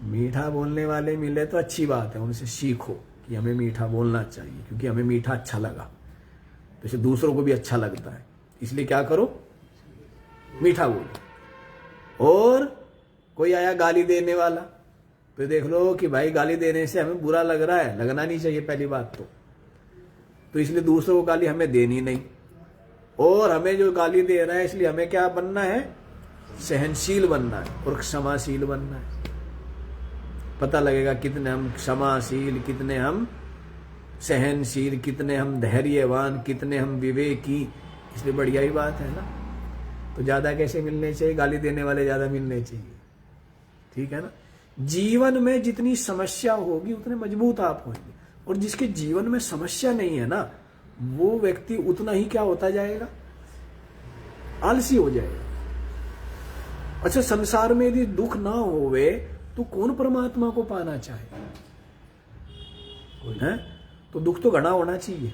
मीठा बोलने वाले मिले तो अच्छी बात है, उनसे सीखो कि हमें मीठा बोलना चाहिए, क्योंकि हमें मीठा अच्छा लगा तो इसे दूसरों को भी अच्छा लगता है। इसलिए क्या करो? मीठा बोलो। और कोई आया गाली देने वाला, तो देख लो कि भाई गाली देने से हमें बुरा लग रहा है, लगना नहीं चाहिए पहली बात तो इसलिए दूसरों को गाली हमें देनी नहीं। और हमें जो गाली दे रहा है, इसलिए हमें क्या बनना है? सहनशील बनना है और क्षमाशील बनना है। पता लगेगा कितने हम क्षमाशील, कितने हम सहनशील, कितने हम धैर्यवान, कितने हम विवेकी। इसलिए बढ़िया ही बात है ना। तो ज्यादा कैसे मिलने चाहिए? गाली देने वाले ज्यादा मिलने चाहिए, ठीक है ना। जीवन में जितनी समस्या होगी उतने मजबूत आप होंगे, और जिसके जीवन में समस्या नहीं है ना, वो व्यक्ति उतना ही क्या होता जाएगा? आलसी हो जाएगा। अच्छा, संसार में यदि दुख ना होवे तो कौन परमात्मा को पाना चाहे? है? तो दुख तो घना होना चाहिए।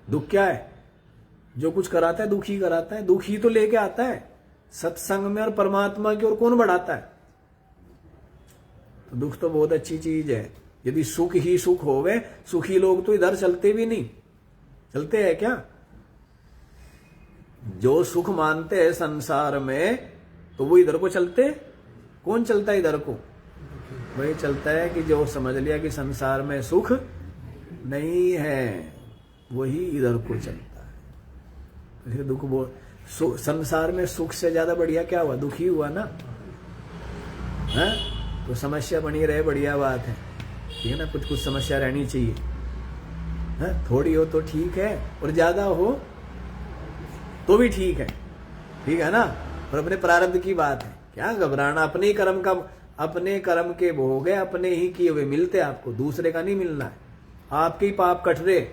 दुख क्या है? जो कुछ कराता है दुख ही कराता है, दुख ही तो लेके आता है। सत्संग में और परमात्मा की ओर कौन बढ़ाता है? तो दुख तो बहुत अच्छी चीज है। यदि सुख ही सुख होवे, सुखी लोग तो इधर चलते भी नहीं। चलते हैं क्या? जो सुख मानते हैं संसार में, तो वो इधर को चलते। कौन चलता है इधर को? वही चलता है कि जो समझ लिया कि संसार में सुख नहीं है, वही इधर को चलता है। तो दुख वो संसार में सुख से ज्यादा बढ़िया क्या हुआ? दुखी हुआ ना। है? तो समस्या बनी रहे, बढ़िया बात है, ठीक है ना। कुछ कुछ समस्या रहनी चाहिए, है? थोड़ी हो तो ठीक है, और ज्यादा हो तो भी ठीक है ना। और अपने प्रारब्ध की बात है, क्या घबराना। अपने कर्म के भोग है, अपने ही किए हुए मिलते आपको, दूसरे का नहीं मिलना है। आपके ही पाप कट रहे।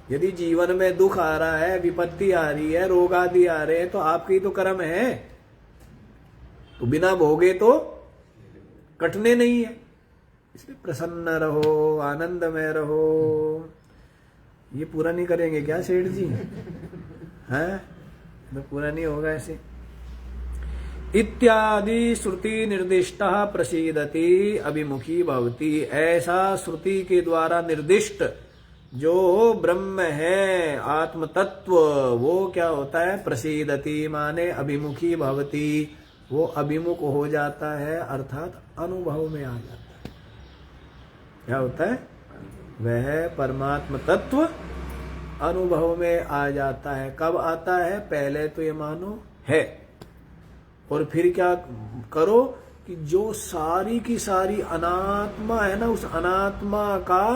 यदि जीवन में दुख आ रहा है, विपत्ति आ रही है, रोग आदि आ रहे हैं, तो आपके ही तो कर्म है। तो बिना भोगे तो कटने नहीं है। इसलिए प्रसन्न रहो, आनंद में रहो। ये पूरा नहीं करेंगे क्या सेठ जी? हैं? तो पूरा नहीं होगा ऐसे। इत्यादि श्रुति निर्दिष्ट प्रसीदति अभिमुखी भवती। ऐसा श्रुति के द्वारा निर्दिष्ट जो ब्रह्म है, आत्म तत्व, वो क्या होता है? प्रसीदति माने अभिमुखी भवती, वो अभिमुख हो जाता है, अर्थात अनुभव में आ जाता है। क्या होता है? वह परमात्म तत्व अनुभव में आ जाता है। कब आता है? पहले तो ये मानो है, और फिर क्या करो कि जो सारी की सारी अनात्मा है ना, उस अनात्मा का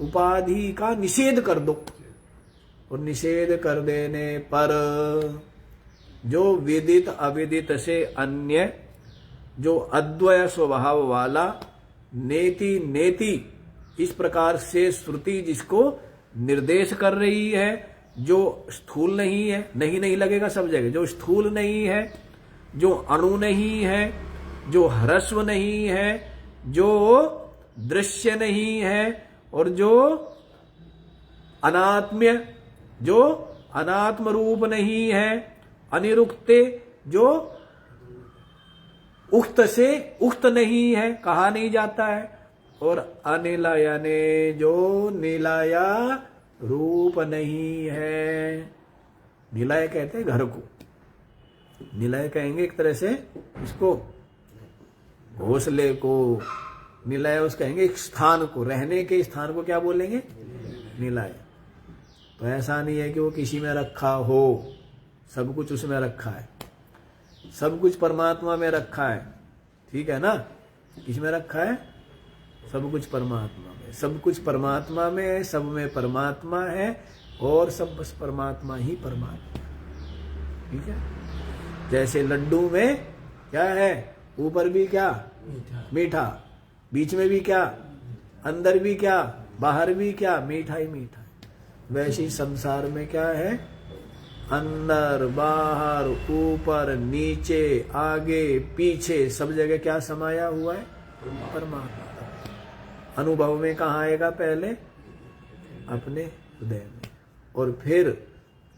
उपाधि का निषेध कर दो। और निषेध कर देने पर जो विदित अविदित से अन्य, जो अद्वय स्वभाव वाला नेति नेति इस प्रकार से श्रुति जिसको निर्देश कर रही है, जो स्थूल नहीं है, नहीं लगेगा सब जगह, जो स्थूल नहीं है, जो अणु नहीं है, जो ह्रस्व नहीं है, जो दृश्य नहीं है, और जो अनात्म्य, जो अनात्म रूप नहीं है, अनिरुक्ते, जो उक्त से उक्त नहीं है, कहा नहीं जाता है, और अनिलयने, जो निलया रूप नहीं है। निलय कहते हैं घर को, निलय कहेंगे एक तरह से इसको, घोंसले को। निलय उस कहेंगे एक स्थान को, रहने के स्थान को क्या बोलेंगे? निलय। तो ऐसा नहीं है कि वो किसी में रखा हो, सब कुछ उसमें रखा है, सब कुछ परमात्मा में रखा है, ठीक है ना? किसमें रखा है? सब कुछ परमात्मा में, सब कुछ परमात्मा में है, सब में परमात्मा है, और सब बस परमात्मा ही परमात्मा, ठीक है? जैसे लड्डू में क्या है? ऊपर भी क्या? मीठा, बीच में भी क्या? अंदर भी क्या? बाहर भी क्या? मीठा ही मीठा। वैसे ही संसार में क्या है? अंदर बाहर ऊपर नीचे आगे पीछे सब जगह क्या समाया हुआ है? परमात्मा। अनुभव में कहाँ आएगा? पहले अपने हृदय में, और फिर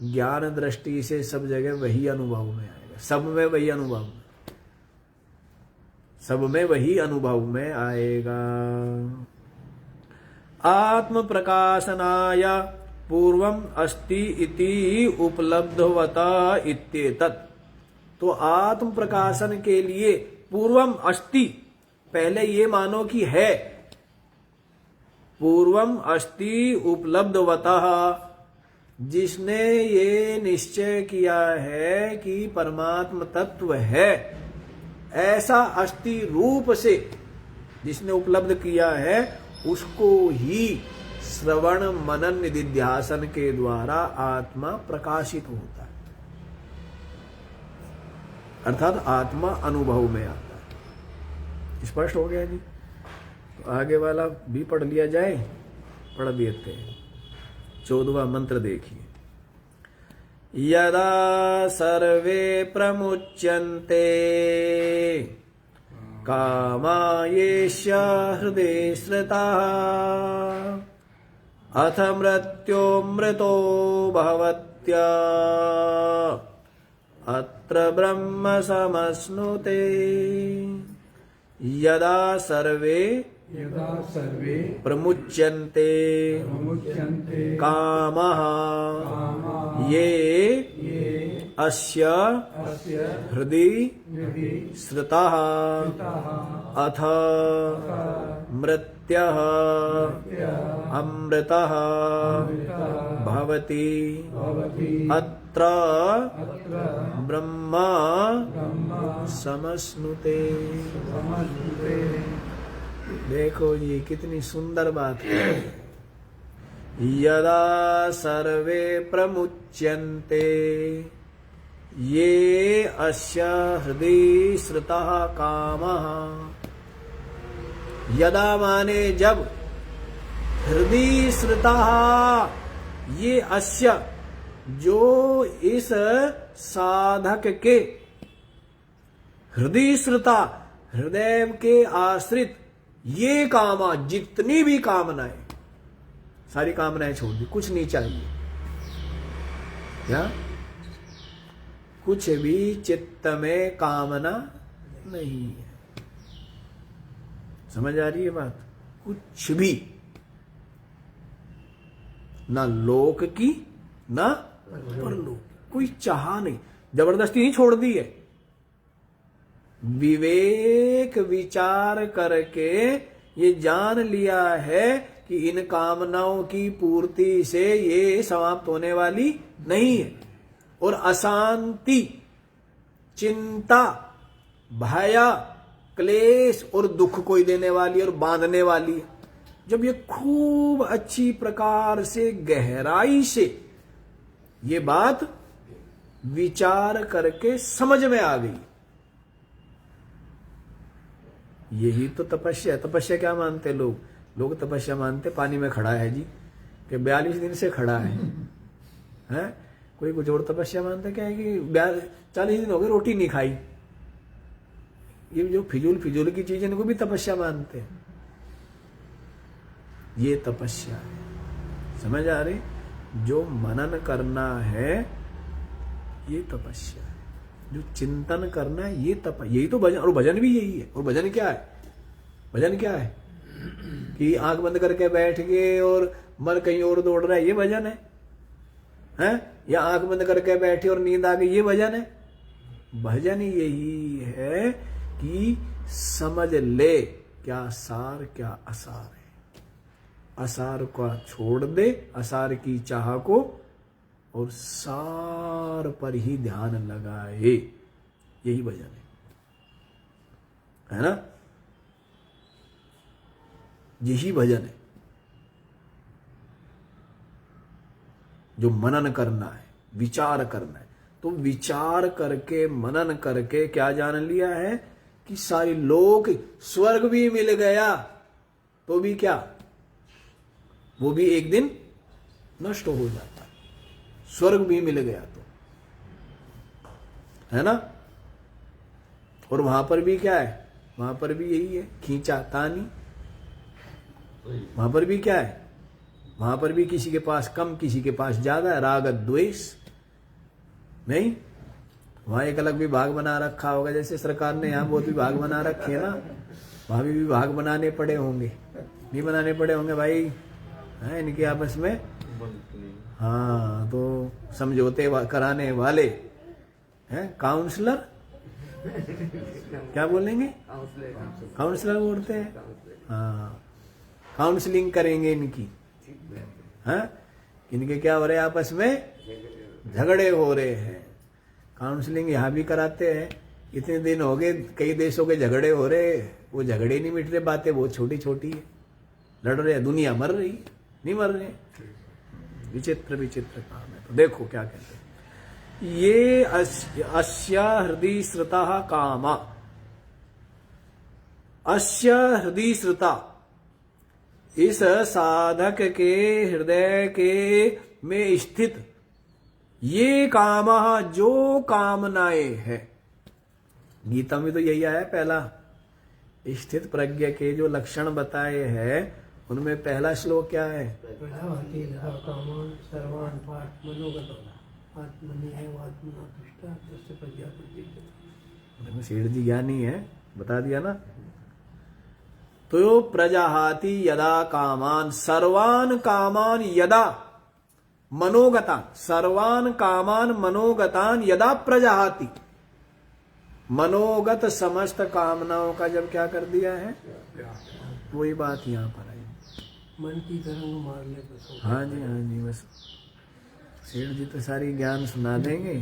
ज्ञान दृष्टि से सब जगह वही अनुभव में आएगा, सब में वही अनुभव, सब में वही अनुभव में आएगा। आत्म प्रकाशनाय पूर्वम अस्ति इति उपलब्धवता इत्येतत्। तो आत्म प्रकाशन के लिए पूर्वम अस्ति, पहले ये मानो कि है, पूर्वम अस्ति उपलब्धवतः, जिसने ये निश्चय किया है कि परमात्म तत्व है, ऐसा अस्ति रूप से जिसने उपलब्ध किया है, उसको ही श्रवण मनन निधिध्यासन के द्वारा आत्मा प्रकाशित होता है, अर्थात आत्मा अनुभव में आता है। स्पष्ट हो गया जी? तो आगे वाला भी पढ़ लिया जाए, पढ़ देते हैं। 14वां मंत्र देखिए। यदा सर्वे प्रमुच्यन्ते कामा येष्य हृदय श्रिताः अथ मृत्योऽमृतो भवत्या अत्र ब्रह्म समश्नुते। यदा सर्वे प्रमुच्यन्ते कामः ये अस्य हृदि श्रुतः अथ मृत्यः अमृतः भवति अत्र ब्रह्म समश्नुते। देखो ये कितनी सुंदर बात है। यदा सर्वे प्रमुच्यन्ते ये अस्य हृदय श्रुतः कामः। यदा माने जब, हृदय श्रुतः ये अस्य जो इस साधक के, हृदय श्रुता हृदय के आश्रित, ये कामा जितनी भी कामनाएं, सारी कामनाएं छोड़ दी, कुछ नहीं चाहिए, क्या? कुछ भी चित्त में कामना नहीं है। समझ आ रही है बात? कुछ भी, ना लोक की ना परलोक, कोई चाह नहीं, जबरदस्ती नहीं छोड़ दी है। विवेक विचार करके ये जान लिया है कि इन कामनाओं की पूर्ति से ये समाप्त होने वाली नहीं है। और अशांति, चिंता, भय, क्लेश और दुख कोई देने वाली और बांधने वाली है। जब ये खूब अच्छी प्रकार से गहराई से ये बात विचार करके समझ में आ गई, यही तो तपस्या है। तपस्या क्या मानते लोग? लोग तपस्या मानते पानी में खड़ा है जी, कि 42 दिन से खड़ा है, हैं? कोई कुछ और तपस्या मानता क्या है कि 40 दिन हो गए रोटी नहीं खाई। ये जो फिजूल की चीज, इनको भी तपस्या मानते हैं। ये तपस्या है, समझ आ रही? जो मनन करना है ये तपस्या है, जो चिंतन करना है ये यही तो भजन। और भजन भी यही है। और भजन क्या है? भजन क्या है कि आंख बंद करके बैठ गए और मन कहीं और दौड़ रहा है, ये भजन है? हैं? या आंख बंद करके बैठे और नींद आ गई, ये भजन है? भजन यही है कि समझ ले क्या सार क्या असार है, असार को छोड़ दे, असार की चाह को, और सार पर ही ध्यान लगाए, यही भजन है ना? यही भजन है जो मनन करना है, विचार करना है। तो विचार करके, मनन करके क्या जान लिया है कि सारी लोक, स्वर्ग भी मिल गया तो भी क्या, वो भी एक दिन नष्ट हो जाता है। स्वर्ग भी मिल गया तो, है ना? और वहां पर भी क्या है? वहां पर भी यही है, खींचा तानी। वहां पर भी क्या है? वहां पर भी किसी के पास कम, किसी के पास ज्यादा है, राग द्वेष नहीं। वहां एक अलग विभाग बना रखा होगा, जैसे सरकार ने यहाँ बहुत विभाग बना रखे हैं ना, वहां भी विभाग बनाने पड़े होंगे, नहीं बनाने पड़े होंगे भाई, है इनके आपस में। हाँ, तो समझौते कराने वाले हैं काउंसलर, क्या बोलेंगे? काउंसलर बोलते हैं। हाँ, काउंसलिंग करेंगे इनकी। हाँ, इनके क्या हो रहे हैं? आपस में झगड़े हो रहे हैं। काउंसलिंग यहाँ भी कराते हैं। इतने दिन हो गए, कई देशों के झगड़े हो रहे, वो झगड़े नहीं मिट रहे, बातें बहुत छोटी छोटी है, लड़ रहे, दुनिया मर रही, नहीं मर रहे। विचित्र विचित्र काम है। तो देखो क्या कहते हैं, ये अस्या हृदय श्रुता कामा, अस्या हृदय श्रुता, इस साधक के हृदय के में स्थित ये काम, जो कामनाएं है। गीता में तो यही आया पहला, स्थित प्रज्ञ के जो लक्षण बताए हैं उनमें पहला श्लोक क्या है? सेठ जी ज्ञानी है, बता दिया ना। तो प्रजाहाति यदा कामान, सर्वान कामान यदा मनोगतान, सर्वान कामान मनोगतान यदा प्रजाहाति, मनोगत समस्त कामनाओं का जब क्या कर दिया है, वही बात यहां पर आई। मन की तरंग मार ले बस। हाँ जी, हाँ जी, बस सेठ जी तो सारी ज्ञान सुना देंगे,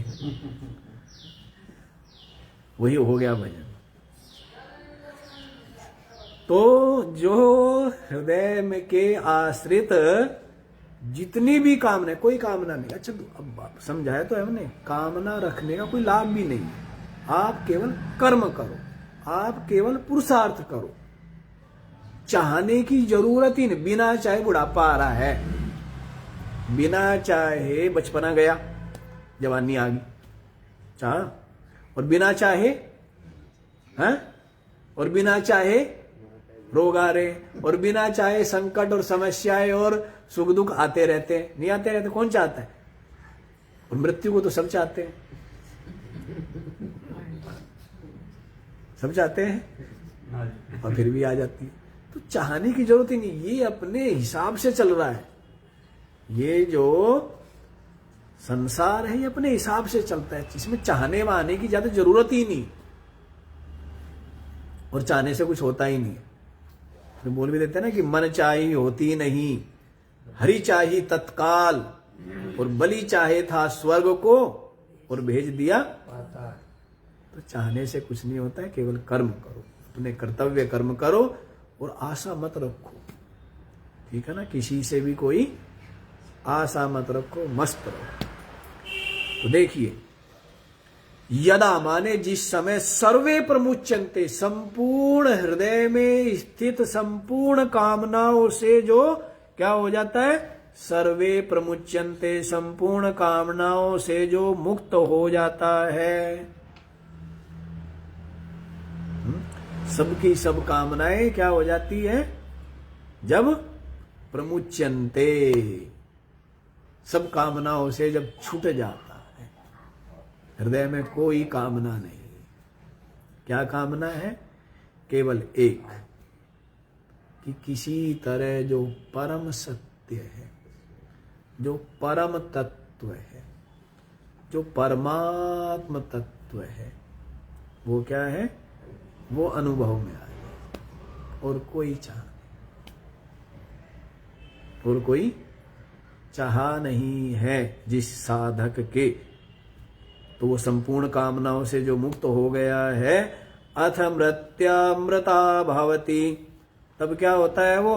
वही हो गया भजन। तो जो हृदय में के आश्रित जितनी भी कामना, कोई कामना नहीं। अच्छा, अब समझाया तो है हमने, कामना रखने का कोई लाभ भी नहीं है। आप केवल कर्म करो, आप केवल पुरुषार्थ करो, चाहने की जरूरत ही नहीं। बिना चाहे बुढ़ापा आ रहा है, बिना चाहे बचपना गया, जवानी आ गई, चाह, और बिना चाहे, हैं, और बिना चाहे रोग आ रहे, और बिना चाहे संकट और समस्याएं और सुख दुख आते रहते हैं। नहीं आते रहते? कौन चाहता है? और मृत्यु को तो सब चाहते हैं, सब चाहते हैं, और फिर भी आ जाती है। तो चाहने की जरूरत ही नहीं, ये अपने हिसाब से चल रहा है। ये जो संसार है ये अपने हिसाब से चलता है, इसमें चाहने वाने की ज्यादा जरूरत ही नहीं, और चाहने से कुछ होता ही नहीं। तो बोल भी देते हैं ना कि मन चाही होती नहीं, हरि चाही तत्काल, और बलि चाहे था स्वर्ग को और भेज दिया। पाता है। तो चाहने से कुछ नहीं होता है, केवल कर्म करो, अपने कर्तव्य कर्म करो और आशा मत रखो। ठीक है ना, किसी से भी कोई आशा मत रखो, मस्त रहो। तो देखिए, यदा माने जिस समय सर्वे प्रमुच्यन्ते, संपूर्ण हृदय में स्थित संपूर्ण कामनाओं से जो क्या हो जाता है, सर्वे प्रमुच्यन्ते, संपूर्ण कामनाओं से जो मुक्त हो जाता है। सबकी सब कामनाएं क्या हो जाती है, जब प्रमुच्यन्ते, सब कामनाओं से जब छूट जाता है, हृदय में कोई कामना नहीं। क्या कामना है, केवल एक, कि किसी तरह जो परम सत्य है, जो परम तत्व है, जो परमात्म तत्व है, वो क्या है, वो अनुभव में आ जाए। और कोई चाह नहीं, और कोई चाह नहीं है जिस साधक के, तो वो संपूर्ण कामनाओं से जो मुक्त हो गया है। अथ मृत्यामृता भवति, तब क्या होता है वो,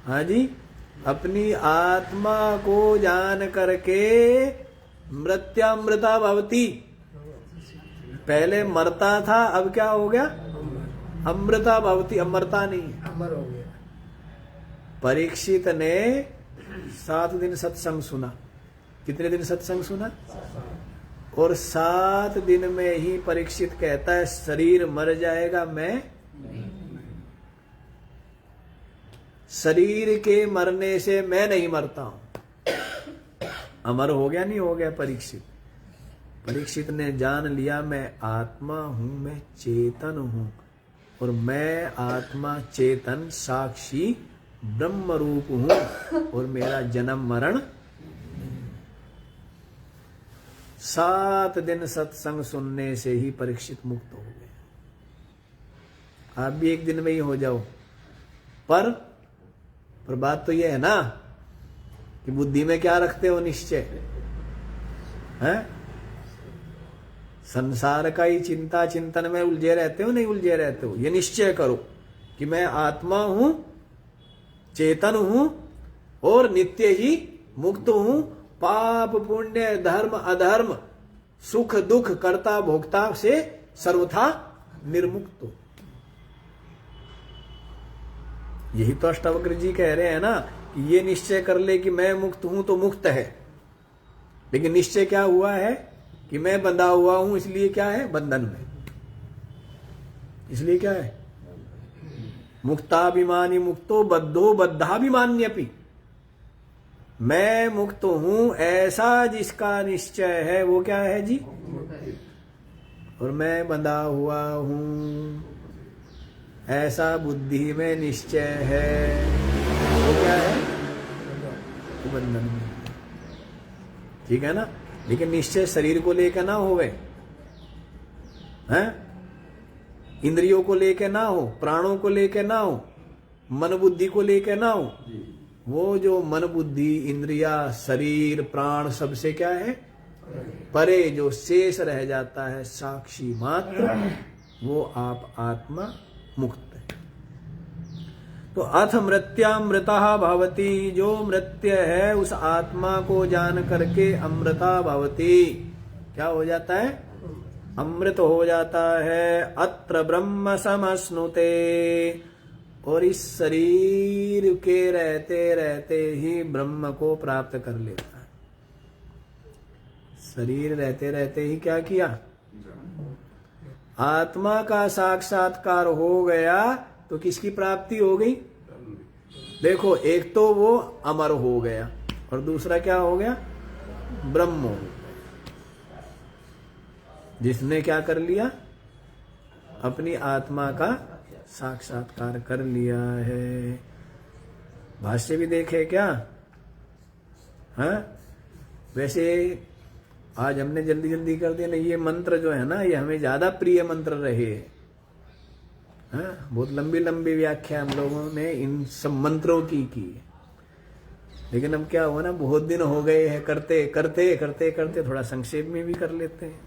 हाँ जी, अपनी आत्मा को जान करके मृत्यामृता भवति, पहले मरता था, अब क्या हो गया, अमृता भवति, अमरता नहीं, अमर हो गया। परीक्षित ने 7 दिन सत्संग सुना। कितने दिन सत्संग सुना, और 7 दिन में ही परीक्षित कहता है शरीर मर जाएगा, मैं शरीर के मरने से मैं नहीं मरता हूं। अमर हो गया, नहीं हो गया परीक्षित। परीक्षित ने जान लिया मैं आत्मा हूं, मैं चेतन हूं, और मैं आत्मा चेतन साक्षी ब्रह्म रूप हूं, और मेरा जन्म मरण। 7 दिन सत्संग सुनने से ही परीक्षित मुक्त हो गए। आप भी एक दिन में ही हो जाओ, पर बात तो यह है ना कि बुद्धि में क्या रखते हो, निश्चय है, संसार का ही चिंता चिंतन में उलझे रहते हो, नहीं उलझे रहते हो। ये निश्चय करो कि मैं आत्मा हूं, चेतन हूं, और नित्य ही मुक्त हूं, पाप पुण्य धर्म अधर्म सुख दुख कर्ता भोक्ता से सर्वथा निर्मुक्त हो। यही तो अष्टावक्र जी कह रहे हैं ना कि ये निश्चय कर ले कि मैं मुक्त हूं तो मुक्त है। लेकिन निश्चय क्या हुआ है कि मैं बंधा हुआ हूं, इसलिए क्या है, बंधन में, इसलिए क्या है, मुक्ताभिमानी मुक्तो बद्धो बद्धाभिमान्यपि, मैं मुक्त हूं ऐसा जिसका निश्चय है, वो क्या है जी, और मैं बंधा हुआ हूं ऐसा बुद्धि में निश्चय है, वो क्या है, वो बंधन में। ठीक है ना, लेकिन निश्चय शरीर को लेकर ना होवे, हैं, इंद्रियों को लेकर ना हो, प्राणों को लेकर ना हो, मन बुद्धि को लेकर ना हो। वो जो मन बुद्धि इंद्रिया शरीर प्राण सबसे क्या है, परे जो शेष रह जाता है साक्षी मात्र, वो आप आत्मा मुक्त है। तो अथ मृत्यामृता भवति, जो मृत्य है उस आत्मा को जान करके अमृता भवति, क्या हो जाता है, अमृत हो जाता है। अत्र ब्रह्म समश्नुते, और इस शरीर के रहते रहते ही ब्रह्म को प्राप्त कर लेता है। शरीर रहते रहते ही क्या किया, आत्मा का साक्षात्कार हो गया, तो किसकी प्राप्ति हो गई, देखो, एक तो वो अमर हो गया और दूसरा क्या हो गया, ब्रह्म हो गया। जिसने क्या कर लिया, अपनी आत्मा का साक्षात्कार कर लिया है। भाष्य भी देखे क्या, हाँ, वैसे आज हमने जल्दी जल्दी कर दिया ना, ये मंत्र जो है ना, ये हमें ज्यादा प्रिय मंत्र रहे, बहुत लंबी लंबी व्याख्या हम लोगों ने इन सब मंत्रों की है। लेकिन अब क्या हुआ ना, बहुत दिन हो गए हैं करते करते करते करते, थोड़ा संक्षेप में भी कर लेते हैं।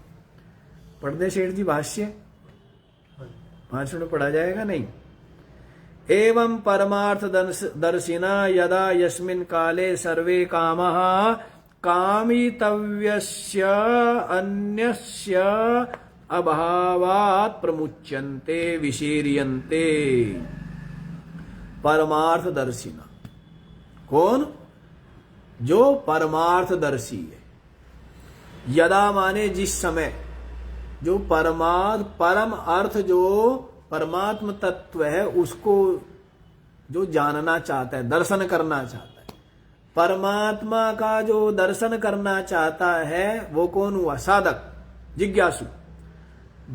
पढ़ दे सेठ जी भाष्य, 5 मिनट पढ़ा जाएगा नहीं। एवं परमार्थ दर्शिना यदा यस्मिन् काले सर्वे कामः कामितव्यस्य अन्यस्य अभावात् प्रमुच्यन्ते विशीर्यन्ते। परमार्थ दर्शिना कौन? जो परमार्थदर्शी है। यदा माने जिस समय, जो परम अर्थ जो परमात्म तत्व है उसको जो जानना चाहता है, दर्शन करना चाहता है, परमात्मा का जो दर्शन करना चाहता है वो कौन हुआ? साधक, जिज्ञासु।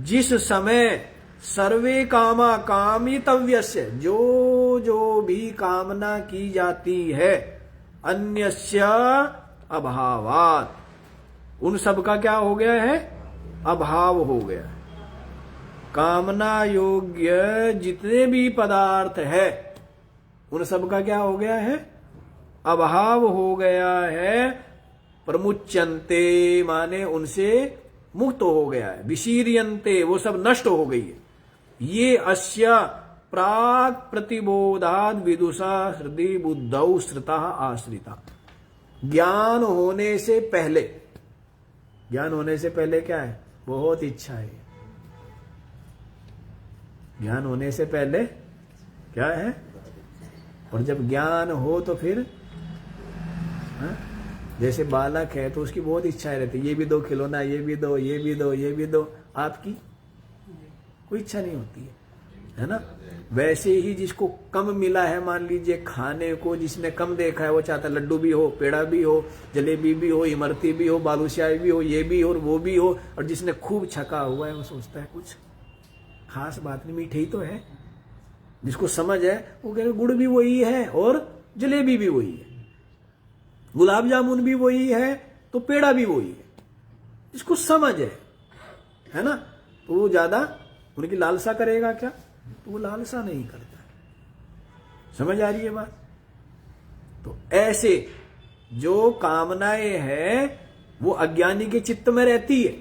जिस समय सर्वे कामा कामितव्यस्य, जो भी कामना की जाती है, अन्यस्य अभावात्, उन सब का क्या हो गया है? अभाव हो गया है। कामना योग्य जितने भी पदार्थ है उन सब का क्या हो गया है? अभाव हो गया है। प्रमुच्यन्ते माने उनसे मुक्त हो गया है। विशीर्यन्ते वो सब नष्ट हो गई है। ये अस्य प्राग प्रतिबोधाद विदुषा हृदय बुद्धौ श्रुता आश्रिता। ज्ञान होने से पहले, ज्ञान होने से पहले क्या है? बहुत इच्छा है। ज्ञान होने से पहले क्या है? और जब ज्ञान हो तो फिर जैसे बालक है तो उसकी बहुत इच्छाएं रहती, ये भी दो खिलौना, ये भी दो, ये भी दो, ये भी दो। आपकी कोई इच्छा नहीं होती है ना? वैसे ही जिसको कम मिला है, मान लीजिए खाने को, जिसने कम देखा है वो चाहता है लड्डू भी हो, पेड़ा भी हो, जलेबी भी हो, इमरती भी हो, बालूशाही भी हो, ये भी हो और वो भी हो। और जिसने खूब छका हुआ है वो सोचता है कुछ खास बात नहीं, मीठे ही तो है। जिसको समझ है वो कह रहे गुड़ भी वही है और जलेबी भी वही है, गुलाब जामुन भी वही है तो पेड़ा भी वही है। जिसको समझ है ना, तो वो ज्यादा उनकी लालसा करेगा क्या? तो वो लालसा नहीं करता। समझ आ रही है बात? तो ऐसे जो कामनाएं हैं वो अज्ञानी के चित्त में रहती है,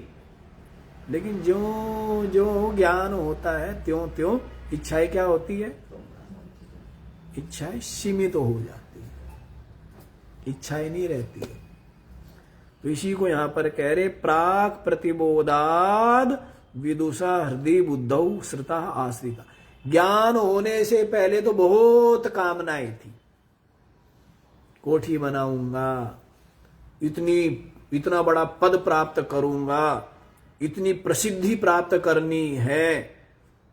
लेकिन जो जो ज्ञान होता है त्यों त्यों इच्छाएं क्या होती है? इच्छाएं सीमित हो जाती है, इच्छाएं नहीं रहती है। तो इसी को यहां पर कह रहे प्राक प्रतिबोधाद विदुषा हृदय बुद्धौ श्रुता आश्रिता। ज्ञान होने से पहले तो बहुत कामनाएं थी, कोठी बनाऊंगा, इतना बड़ा पद प्राप्त करूंगा, इतनी प्रसिद्धि प्राप्त करनी है,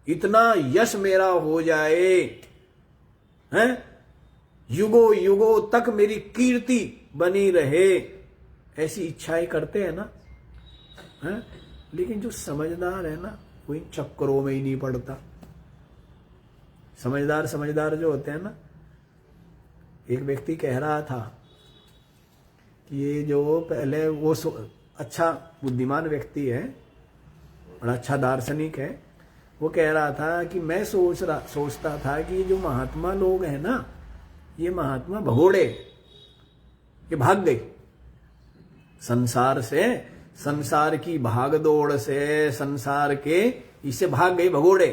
इतना यश मेरा हो जाए, हैं, युगों युगों तक मेरी कीर्ति बनी रहे, ऐसी इच्छाएं करते हैं ना, हैं? लेकिन जो समझदार है ना वो इन चक्करों में ही नहीं पड़ता। समझदार जो होते हैं ना, एक व्यक्ति कह रहा था कि ये जो पहले वो अच्छा बुद्धिमान व्यक्ति है, बड़ा अच्छा दार्शनिक है, वो कह रहा था कि मैं सोचता था कि ये जो महात्मा लोग हैं ना, ये महात्मा भगोड़े, ये भाग गए संसार से, संसार की भागदौड़ से, संसार के इससे भाग गए भगोड़े।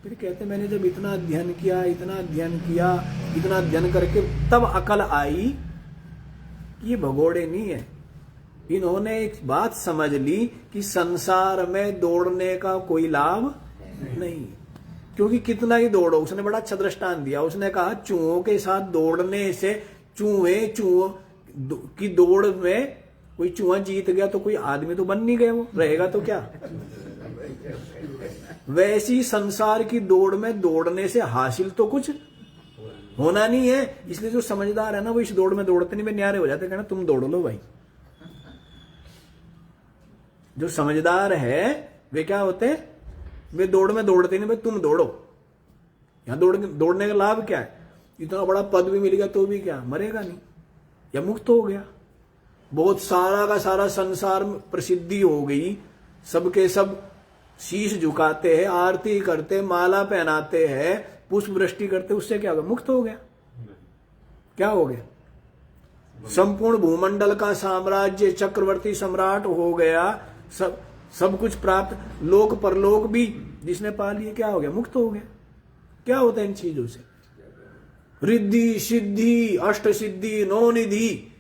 फिर कहते मैंने जब इतना अध्ययन किया, इतना अध्ययन करके तब अकल आई कि ये भगोड़े नहीं है। इन्होंने एक बात समझ ली कि संसार में दौड़ने का कोई लाभ नहीं, क्योंकि कितना ही दौड़ो। उसने बड़ा अच्छा दृष्टांत दिया, उसने कहा चूहों के साथ दौड़ने से चूहों की दौड़ में कोई चूहा जीत गया तो कोई आदमी तो बन नहीं गया, वो रहेगा तो क्या। वैसी संसार की दौड़ में दौड़ने से हासिल तो कुछ होना नहीं है। इसलिए जो समझदार है ना वो इस दौड़ में दौड़ते नहीं, वे न्यारे हो जाते, कहना तुम दौड़ लो भाई। जो समझदार है वे क्या होते हैं, वे दौड़ में दौड़ते नहीं, भाई तुम दौड़ो। यहां दौड़ने का लाभ क्या है? इतना बड़ा पद भी मिल गया तो भी क्या, मरेगा नहीं या मुक्त हो गया। बहुत सारा का सारा संसार में प्रसिद्धि हो गई, सबके सब शीश झुकाते हैं, आरती करते, माला पहनाते हैं, पुष्प वृष्टि करते, उससे क्या होगा? मुक्त हो गया। क्या हो गया? संपूर्ण भूमंडल का साम्राज्य, चक्रवर्ती सम्राट हो गया, सब कुछ प्राप्त, लोक परलोक भी जिसने पा लिए, क्या हो गया? मुक्त हो गया। क्या होता है इन चीजों से? रिद्धि सिद्धि अष्ट सिद्धि नौ निधि,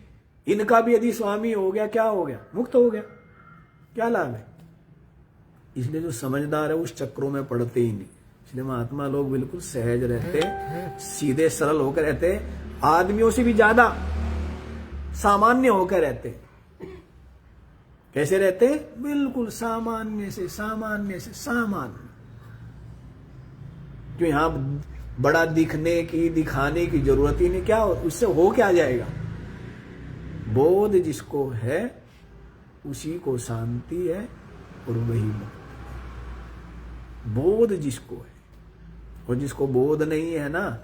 इनका भी यदि स्वामी हो गया, क्या हो गया? मुक्त हो गया। क्या लाभ है? इसलिए जो समझदार है उस चक्रों में पड़ते ही नहीं। इसलिए महात्मा लोग बिल्कुल सहज रहते, सीधे सरल होकर रहते, आदमियों से भी ज्यादा सामान्य होकर रहते। कैसे रहते? बिल्कुल सामान्य से सामान्य से सामान्य। क्यों? यहां बड़ा दिखने की, दिखाने की जरूरत ही नहीं। क्या उससे हो क्या जाएगा? बोध जिसको है उसी को शांति है और वही मुक्त। बोध जिसको है, और जिसको बोध नहीं है ना,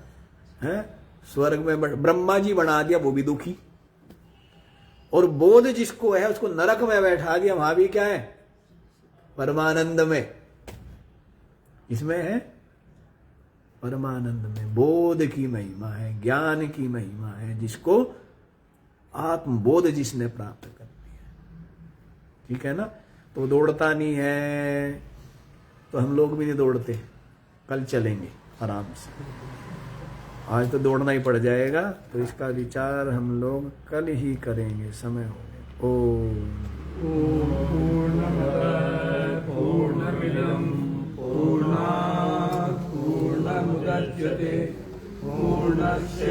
है स्वर्ग में ब्रह्मा जी बना दिया, वो भी दुखी। और बोध जिसको है उसको नरक में बैठा दिया, वहां भी क्या है? परमानंद में। इसमें है परमानंद में। बोध की महिमा है, ज्ञान की महिमा है, जिसको आत्मबोध जिसने प्राप्त कर लिया। ठीक है ना? तो दौड़ता नहीं है तो हम लोग भी नहीं दौड़ते, कल चलेंगे आराम से। आज तो दौड़ना ही पड़ जाएगा, तो इसका विचार हम लोग कल ही करेंगे, समय हो गया। ओम पूर्णमिदं पूर्णात् पूर्णमुदच्यते पूर्णस्य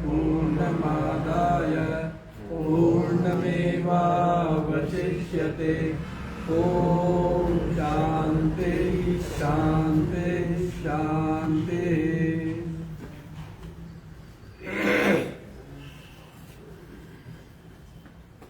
पूर्णमादाय पूर्णमेवावशिष्यते। ओम शांति शांति शांति।